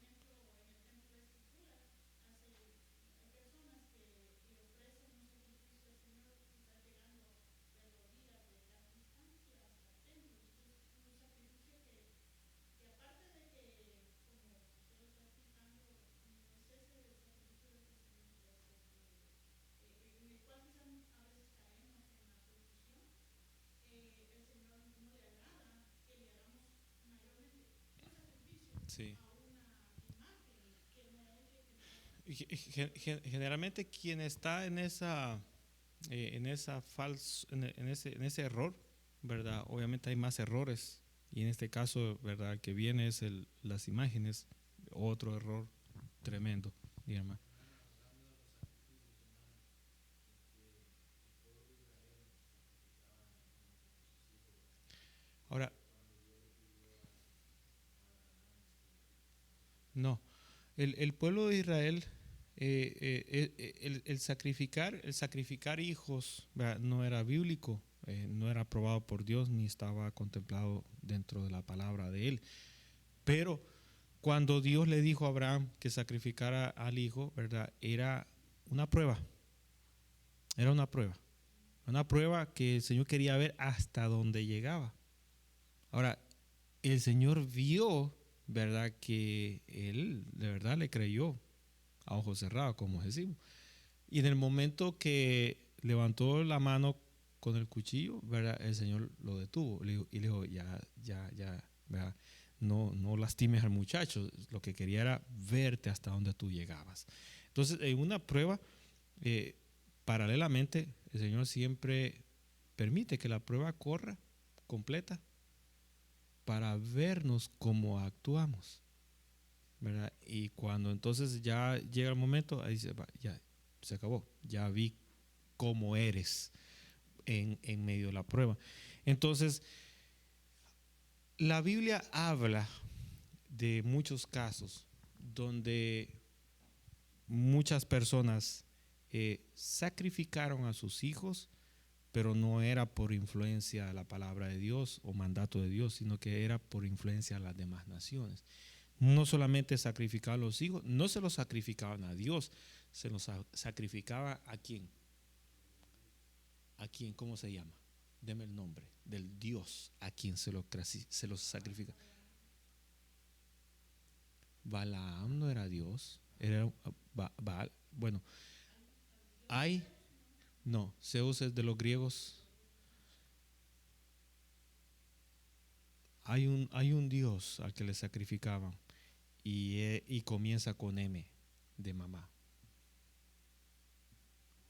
Sí. Y generalmente quien está en esa en ese error, ¿verdad? Obviamente hay más errores y en este caso, ¿verdad? El que viene es las imágenes, otro error tremendo, digamos. Ahora, no, el pueblo de Israel, el sacrificar hijos, ¿verdad? No era bíblico, no era aprobado por Dios ni estaba contemplado dentro de la palabra de él. Pero cuando Dios le dijo a Abraham que sacrificara al hijo, ¿verdad? Era una prueba que el Señor quería ver hasta dónde llegaba. Ahora, el Señor vio, ¿verdad? Que él de verdad le creyó a ojos cerrados, como decimos. Y en el momento que levantó la mano con el cuchillo, ¿verdad? El Señor lo detuvo y le dijo, ya, ¿verdad? No lastimes al muchacho. Lo que quería era verte hasta donde tú llegabas. Entonces, en una prueba, eh, paralelamente, el Señor siempre permite que la prueba corra completa para vernos cómo actuamos, ¿verdad? Y cuando entonces ya llega el momento, ahí dice, ya se acabó, ya vi cómo eres en medio de la prueba. Entonces, la Biblia habla de muchos casos donde muchas personas sacrificaron a sus hijos, pero no era por influencia de la palabra de Dios o mandato de Dios, sino que era por influencia de las demás naciones. No solamente sacrificaban a los hijos, no se los sacrificaban a Dios, se los sacrificaba a quién, ¿cómo se llama? Deme el nombre del Dios a quien se los sacrifica. Balaam no era Dios, era Baal. Bueno, hay, no, Zeus es de los griegos. Hay un Dios al que le sacrificaban y comienza con M de mamá.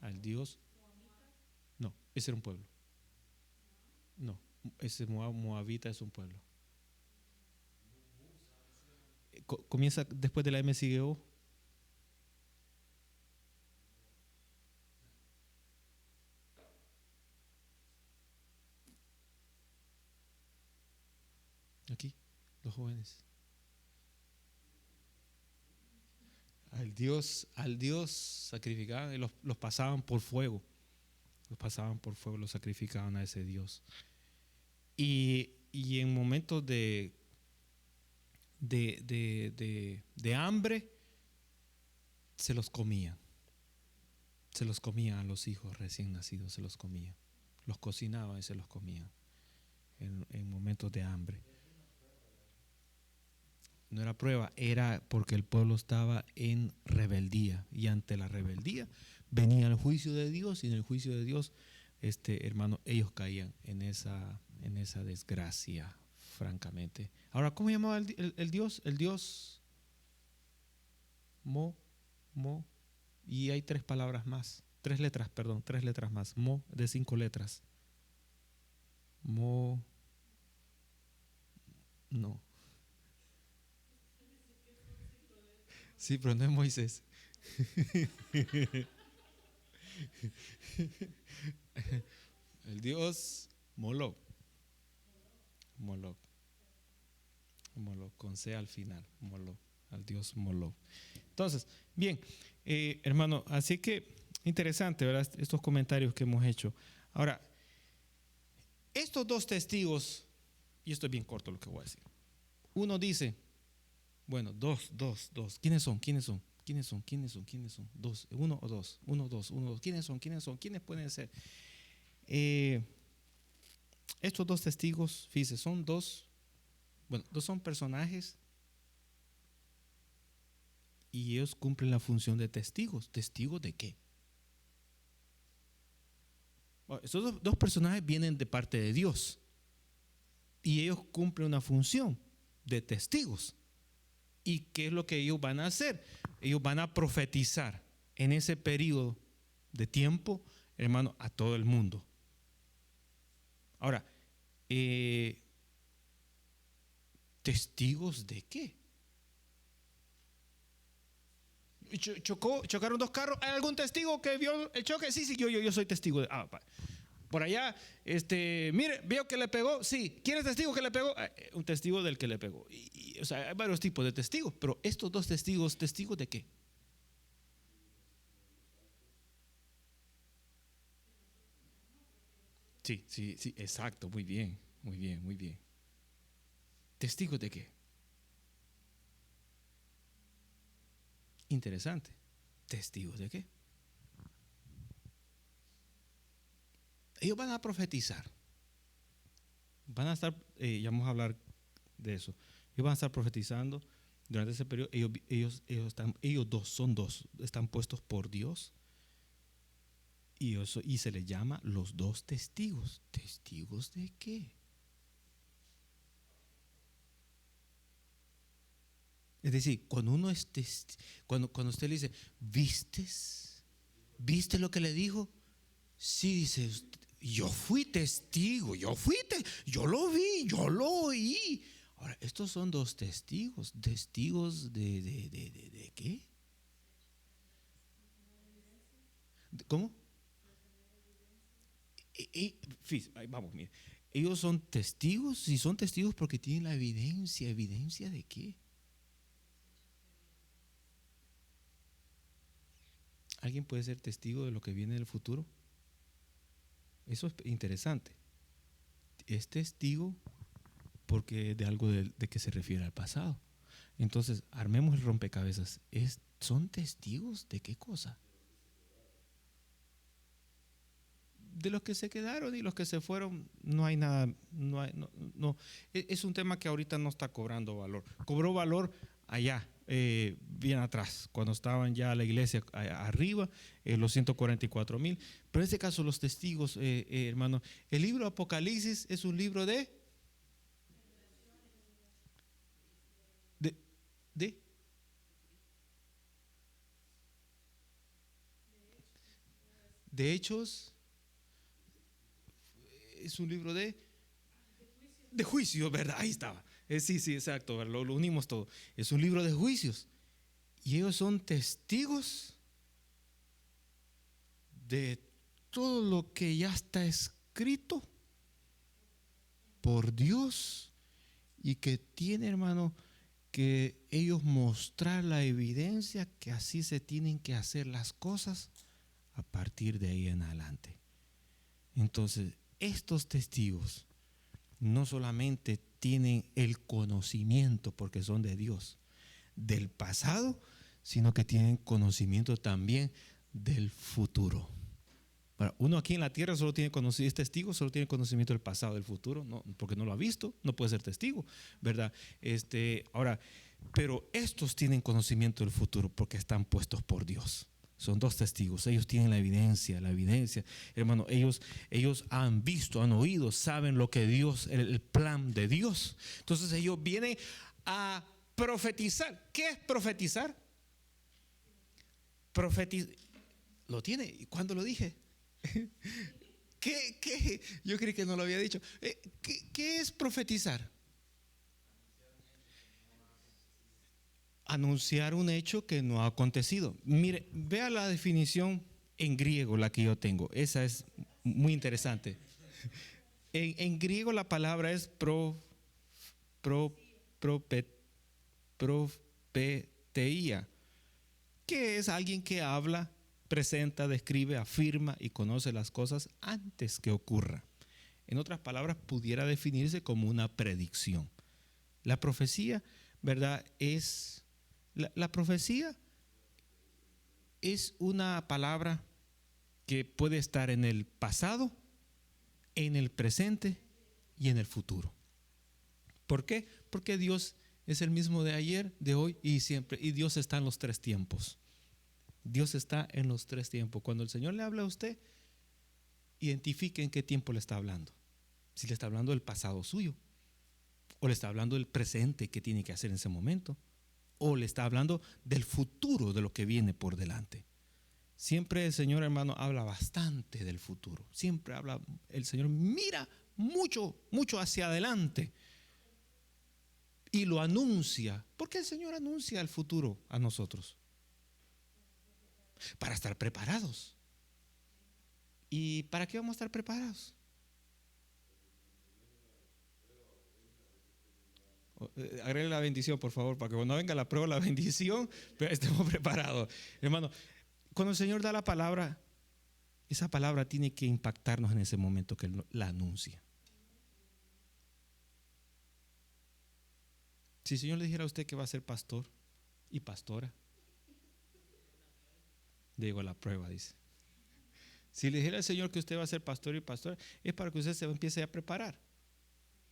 Al Dios, no, ese era un pueblo. No, ese Moabita es un pueblo. Comienza después de la M sigue O. Aquí, los jóvenes. Al Dios sacrificaban y los pasaban por fuego. Los pasaban por fuego, los sacrificaban a ese Dios. Y en momentos de hambre, se los comían. Se los comían a los hijos recién nacidos, se los comían. Los cocinaban y se los comían en momentos de hambre. No era prueba, era porque el pueblo estaba en rebeldía. Y ante la rebeldía venía el juicio de Dios y en el juicio de Dios, hermano, ellos caían en esa desgracia, francamente. Ahora, ¿cómo llamaba el Dios? El Dios Mo, Mo, y hay tres palabras más, tres letras, perdón, tres letras más. Mo de 5 letras. Mo, no. Sí, pero no es Moisés. El Dios Moloch. Moloch. Moloch, con C al final. Moloch. Al Dios Moloch. Entonces, bien, hermano, así que interesante, ¿verdad? Estos comentarios que hemos hecho. Ahora, estos dos testigos, y esto es bien corto lo que voy a decir, uno dice, bueno, dos. ¿Quiénes son? ¿Quiénes son? ¿Quiénes son? ¿Quiénes son? ¿Quiénes son? Dos, uno o dos, uno, dos, uno, dos. ¿Quiénes son? ¿Quiénes son? ¿Quiénes pueden ser? Eh, Estos dos testigos, fíjense, son dos, bueno, dos son personajes y ellos cumplen la función de testigos. ¿Testigos de qué? Bueno, estos dos personajes vienen de parte de Dios y ellos cumplen una función de testigos. ¿Y qué es lo que ellos van a hacer? Ellos van a profetizar en ese periodo de tiempo, hermano, a todo el mundo. Ahora, ¿testigos de qué? Chocaron dos carros. ¿Hay algún testigo que vio el choque? Sí, yo soy testigo de. Por allá, mire, vio que le pegó. Sí, ¿quién es testigo que le pegó? Un testigo del que le pegó. O sea, hay varios tipos de testigos, pero estos dos testigos, ¿testigos de qué? Sí, exacto, muy bien, muy bien, muy bien. ¿Testigos de qué? Interesante. ¿Testigos de qué? Ellos van a profetizar. Van a estar, ya vamos a hablar de eso. Ellos van a estar profetizando durante ese periodo. Ellos dos son dos, están puestos por Dios y se les llama los dos testigos. ¿Testigos de qué? Es decir, cuando uno es cuando usted le dice, ¿viste lo que le dijo? Sí, dice, yo fui testigo, yo lo vi, yo lo oí. Ahora, estos son dos testigos. ¿Testigos de qué? ¿Cómo? Vamos, mire. Ellos son testigos, y son testigos porque tienen la evidencia. ¿Evidencia de qué? ¿Alguien puede ser testigo de lo que viene en el futuro? Eso es interesante. Es testigo porque de algo de que se refiere al pasado. Entonces, armemos el rompecabezas. ¿Son testigos de qué cosa? De los que se quedaron y los que se fueron, no hay nada, no. Es un tema que ahorita no está cobrando valor. Cobró valor allá, bien atrás, cuando estaban ya la iglesia arriba, los 144,000. Pero en este caso, los testigos, hermano, el libro Apocalipsis es un libro de, de, de hechos, es un libro de juicios, ¿verdad? Ahí estaba. Sí, exacto, lo unimos todo. Es un libro de juicios. Y ellos son testigos de todo lo que ya está escrito por Dios y que tiene, hermano, que ellos mostrar la evidencia que así se tienen que hacer las cosas a partir de ahí en adelante. Entonces, estos testigos no solamente tienen el conocimiento porque son de Dios del pasado, sino que tienen conocimiento también del futuro. Bueno, uno aquí en la tierra solo tiene conocimiento, es testigo, solo tiene conocimiento del pasado, del futuro, no, porque no lo ha visto, no puede ser testigo, ¿verdad? Ahora, pero estos tienen conocimiento del futuro porque están puestos por Dios. Son dos testigos, ellos tienen la evidencia, hermano, ellos han visto, han oído, saben lo que Dios, el plan de Dios. Entonces ellos vienen a profetizar. ¿Qué es profetizar? ¿Lo tiene? ¿Y cuándo lo dije? ¿Qué? Yo creí que no lo había dicho. ¿Qué es profetizar? Anunciar un hecho que no ha acontecido. Mire, vea la definición en griego, la que yo tengo. Esa es muy interesante. En griego la palabra es profeteía, que es alguien que habla, presenta, describe, afirma y conoce las cosas antes que ocurra. En otras palabras, pudiera definirse como una predicción. La profecía, ¿verdad? La profecía es una palabra que puede estar en el pasado, en el presente y en el futuro. ¿Por qué? Porque Dios es el mismo de ayer, de hoy y siempre. Y Dios está en los tres tiempos. Dios está en los tres tiempos. Cuando el Señor le habla a usted, identifique en qué tiempo le está hablando. Si le está hablando del pasado suyo, o le está hablando del presente que tiene que hacer en ese momento, o le está hablando del futuro, de lo que viene por delante. Siempre el Señor, hermano, habla bastante del futuro. Siempre habla, el Señor mira mucho, mucho hacia adelante y lo anuncia. ¿Por qué el Señor anuncia el futuro a nosotros? Para estar preparados. ¿Y para qué vamos a estar preparados? Agregue la bendición, por favor, para que cuando venga la prueba, la bendición, estemos preparados. Hermano, cuando el Señor da la palabra, esa palabra tiene que impactarnos en ese momento que Él la anuncia. Si el Señor le dijera a usted que va a ser pastor y pastora, le digo la prueba, dice. Si le dijera al Señor que usted va a ser pastor y pastora, es para que usted se empiece a preparar.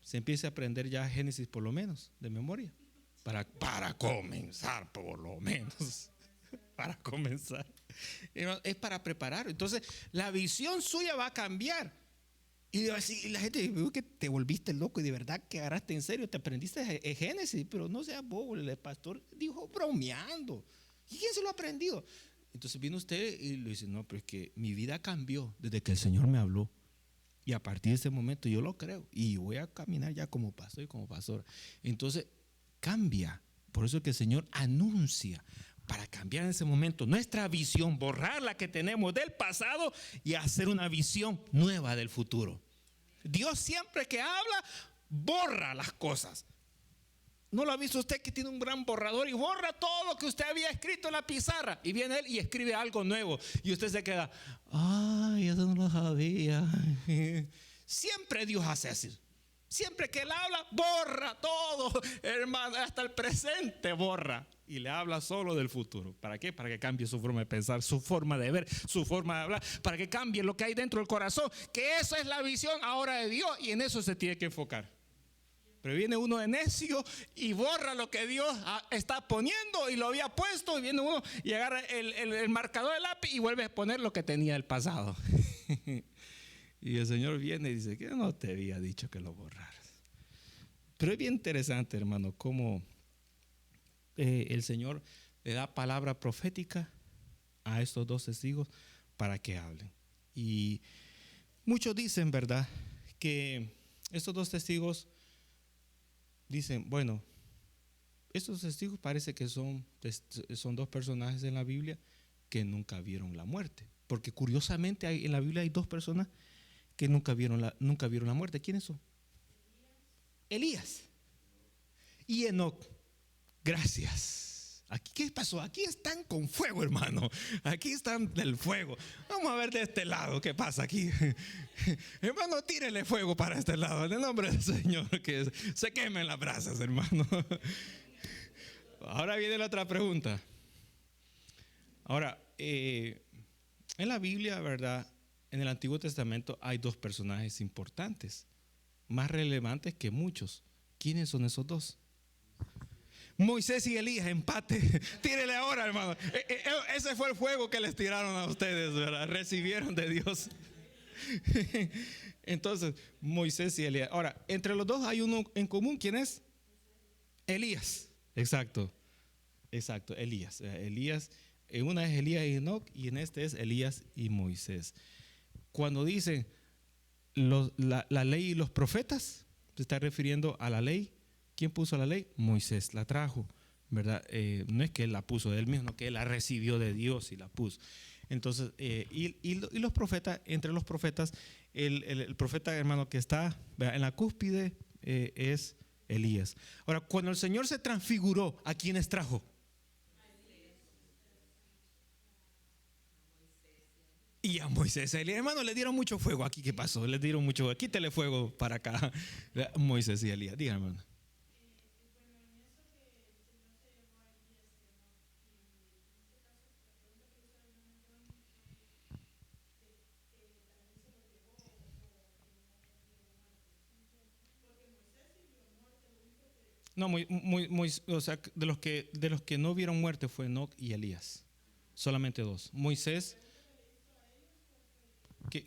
Se empiece a aprender ya Génesis por lo menos, de memoria. Para comenzar, por lo menos. Para comenzar. Es para preparar. Entonces, la visión suya va a cambiar. Y la gente dice que te volviste loco y de verdad que agarraste en serio, te aprendiste Génesis, pero no seas bobo, el pastor dijo bromeando. ¿Y quién se lo ha aprendido? Entonces viene usted y le dice, no, pero es que mi vida cambió desde que el Señor me habló. Y a partir de ese momento yo lo creo y voy a caminar ya como pastor y como pastora. Entonces cambia. Por eso es que el Señor anuncia para cambiar en ese momento nuestra visión, borrar la que tenemos del pasado y hacer una visión nueva del futuro. Dios siempre que habla, borra las cosas. ¿No lo ha visto usted que tiene un gran borrador y borra todo lo que usted había escrito en la pizarra? Y viene él y escribe algo nuevo. Y usted se queda, ay, eso no lo sabía. Siempre Dios hace así. Siempre que Él habla, borra todo, hermano, hasta el presente borra. Y le habla solo del futuro. ¿Para qué? Para que cambie su forma de pensar, su forma de ver, su forma de hablar. Para que cambie lo que hay dentro del corazón. Que esa es la visión ahora de Dios y en eso se tiene que enfocar. Pero viene uno de necio y borra lo que Dios está poniendo y lo había puesto. Y viene uno y agarra el marcador de lápiz y vuelve a poner lo que tenía el pasado. Y el Señor viene y dice que no te había dicho que lo borraras. Pero es bien interesante, hermano, cómo el Señor le da palabra profética a estos dos testigos para que hablen. Y muchos dicen, ¿verdad?, que estos dos testigos dicen, bueno, estos testigos parece que son dos personajes en la Biblia que nunca vieron la muerte. Porque curiosamente en la Biblia hay dos personas que nunca vieron la muerte. ¿Quiénes son? Elías y Enoc. Gracias. Aquí, ¿qué pasó? Aquí están con fuego, hermano. Aquí están del fuego. Vamos a ver de este lado qué pasa aquí. Hermano, tírele fuego para este lado. En el nombre del Señor, que se quemen las brasas, hermano. Ahora viene la otra pregunta. Ahora, en la Biblia, ¿verdad?, en el Antiguo Testamento hay dos personajes importantes, más relevantes que muchos. ¿Quiénes son esos dos? Moisés y Elías, empate. Tírele ahora, hermano. Ese fue el fuego que les tiraron a ustedes, ¿verdad? Recibieron de Dios. Entonces, Moisés y Elías. Ahora, entre los dos hay uno en común. ¿Quién es? Elías. Exacto, Elías. En una es Elías y Enoc y en este es Elías y Moisés. Cuando dicen la ley y los profetas, se está refiriendo a la ley. ¿Quién puso la ley? Moisés la trajo, ¿verdad? No es que él la puso de él mismo, no, que él la recibió de Dios y la puso. Entonces, y los profetas, entre los profetas, el profeta, hermano, que está, ¿verdad?, en la cúspide es Elías. Ahora, cuando el Señor se transfiguró, ¿a quiénes trajo? Y a Moisés, Elías, hermano, le dieron mucho fuego aquí. ¿Qué pasó? Le dieron mucho fuego. Quítele fuego para acá. Moisés y Elías, díganme, hermano. No, o sea, de los que no vieron muerte fue Enoc y Elías. Solamente dos. Moisés, que,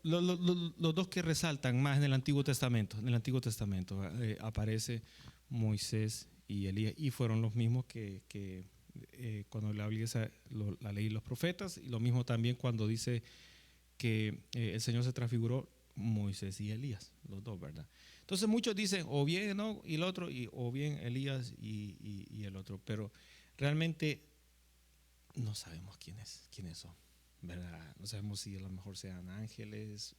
los dos que resaltan más en el Antiguo Testamento. En el Antiguo Testamento aparece Moisés y Elías. Y fueron los mismos que cuando la la ley y los profetas. Y lo mismo también cuando dice que el Señor se transfiguró, Moisés y Elías, los dos, ¿verdad? Entonces muchos dicen o bien Enoc y el otro, o bien Elías y el otro, pero realmente no sabemos quiénes son, ¿verdad? No sabemos si a lo mejor sean ángeles.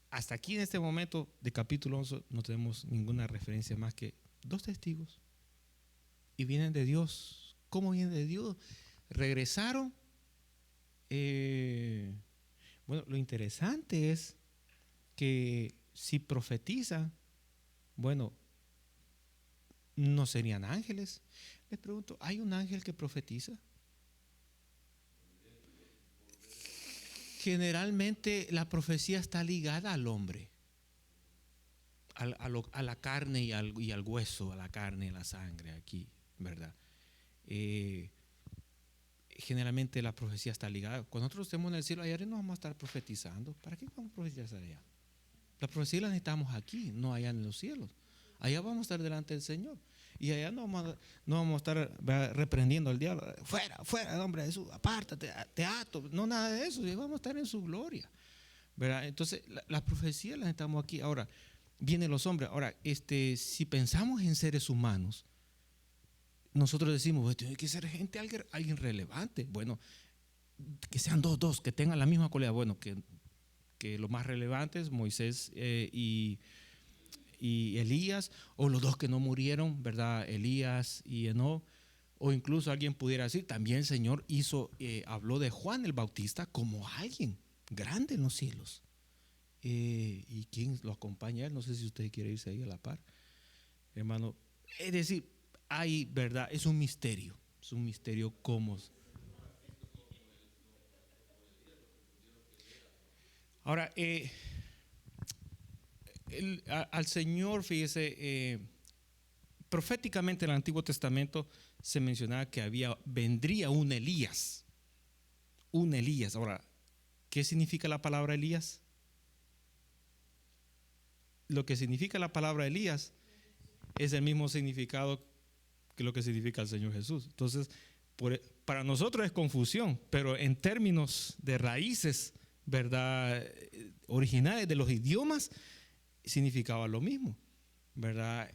Hasta aquí en este momento de capítulo 11 no tenemos ninguna referencia más que dos testigos y vienen de Dios. ¿Cómo vienen de Dios? Regresaron. Bueno, lo interesante es que si profetizan, bueno, no serían ángeles. Les pregunto, ¿hay un ángel que profetiza? Generalmente la profecía está ligada al hombre, a la carne y al hueso, a la carne y a la sangre aquí, ¿verdad? Eh, Generalmente la profecía está ligada. Cuando nosotros estemos en el cielo, allá no vamos a estar profetizando. ¿Para qué vamos a profetizar allá? La profecía la necesitamos aquí, no allá en los cielos. Allá vamos a estar delante del Señor. Y allá no vamos a estar reprendiendo al diablo. Fuera, fuera, hombre Jesús, apártate, te ato. No, nada de eso. Y vamos a estar en su gloria, ¿verdad? Entonces, la profecía la necesitamos aquí. Ahora, vienen los hombres. Ahora, si pensamos en seres humanos, nosotros decimos, pues, tiene que ser gente, alguien relevante. Bueno, que sean dos, que tengan la misma cualidad. Bueno, que lo más relevante es Moisés y Elías, o los dos que no murieron, ¿verdad? Elías y Enoc. O incluso alguien pudiera decir, también el Señor habló de Juan el Bautista como alguien grande en los cielos. ¿Y quién lo acompaña? No sé si usted quiere irse ahí a la par, hermano. Es decir, hay, ¿verdad? Es un misterio cómo. Ahora, al Señor, fíjese, proféticamente en el Antiguo Testamento se mencionaba que vendría un Elías. Un Elías. Ahora, ¿qué significa la palabra Elías? Lo que significa la palabra Elías es el mismo significado que lo que significa el Señor Jesús. Entonces, para nosotros es confusión, pero en términos de raíces, ¿verdad? Originales de los idiomas, significaba lo mismo, ¿verdad?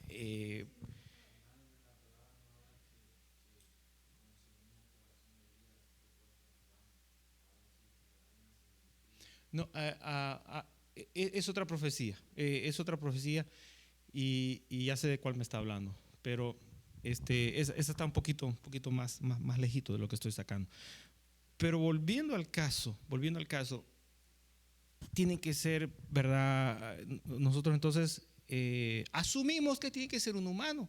No, es otra profecía, y ya sé de cuál me está hablando, pero esa está un poquito más lejito de lo que estoy sacando. Pero volviendo al caso, tiene que ser, ¿verdad? Nosotros entonces asumimos que tiene que ser un humano.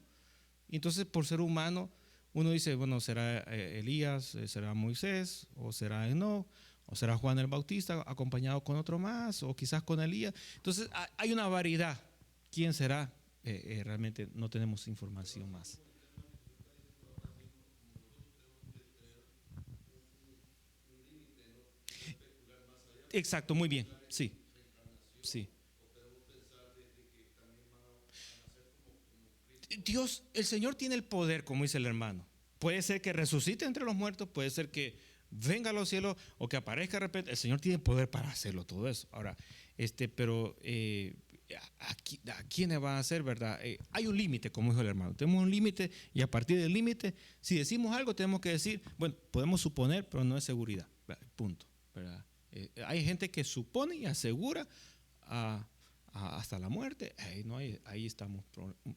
Y entonces, por ser humano, uno dice, bueno, será Elías, será Moisés, o será Enoc, o será Juan el Bautista acompañado con otro más, o quizás con Elías. Entonces, hay una variedad. ¿Quién será? Realmente no tenemos información más. Exacto, muy bien. Sí, sí. Dios, el Señor tiene el poder, como dice el hermano. Puede ser que resucite entre los muertos, puede ser que venga a los cielos o que aparezca de repente. El Señor tiene poder para hacerlo todo eso. Ahora, pero ¿a quiénes va a hacer, verdad? Hay un límite, como dijo el hermano. Tenemos un límite y a partir del límite, si decimos algo, tenemos que decir, bueno, podemos suponer, pero no es seguridad. Punto, ¿verdad? Hay gente que supone y asegura hasta la muerte. Ahí estamos,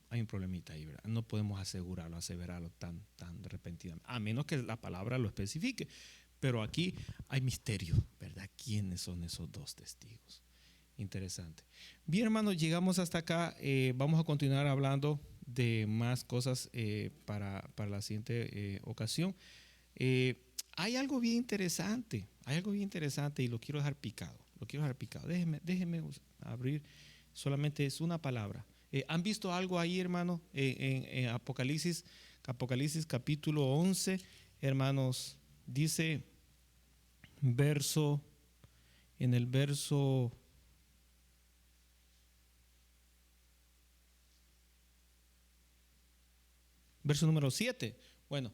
hay un problemita ahí, ¿verdad? No podemos aseverarlo tan repentinamente, a menos que la palabra lo especifique. Pero aquí hay misterio, ¿verdad? ¿Quiénes son esos dos testigos? Interesante. Bien, hermanos, llegamos hasta acá. Vamos a continuar hablando de más cosas para la siguiente ocasión. Hay algo bien interesante, y lo quiero dejar picado. Déjeme abrir, solamente es una palabra. ¿Han visto algo ahí, hermano? En Apocalipsis capítulo 11, hermanos, dice en el verso número 7. Bueno,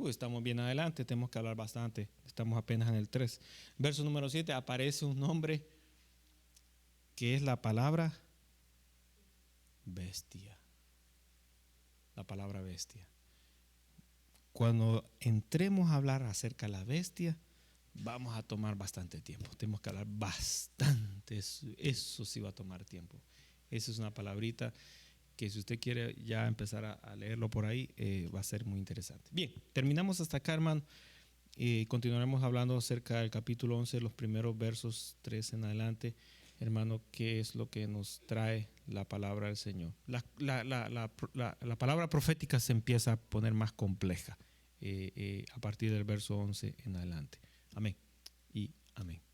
estamos bien adelante, tenemos que hablar bastante, estamos apenas en el 3. Verso número 7, aparece un nombre que es la palabra bestia. La palabra bestia. Cuando entremos a hablar acerca de la bestia, vamos a tomar bastante tiempo. Tenemos que hablar bastante. Eso sí va a tomar tiempo. Esa es una palabrita que si usted quiere ya empezar a leerlo por ahí, va a ser muy interesante. Bien, terminamos hasta acá, hermano. Continuaremos hablando acerca del capítulo 11, los primeros versos 3 en adelante. Hermano, ¿qué es lo que nos trae la palabra del Señor? La palabra profética se empieza a poner más compleja a partir del verso 11 en adelante. Amén y amén.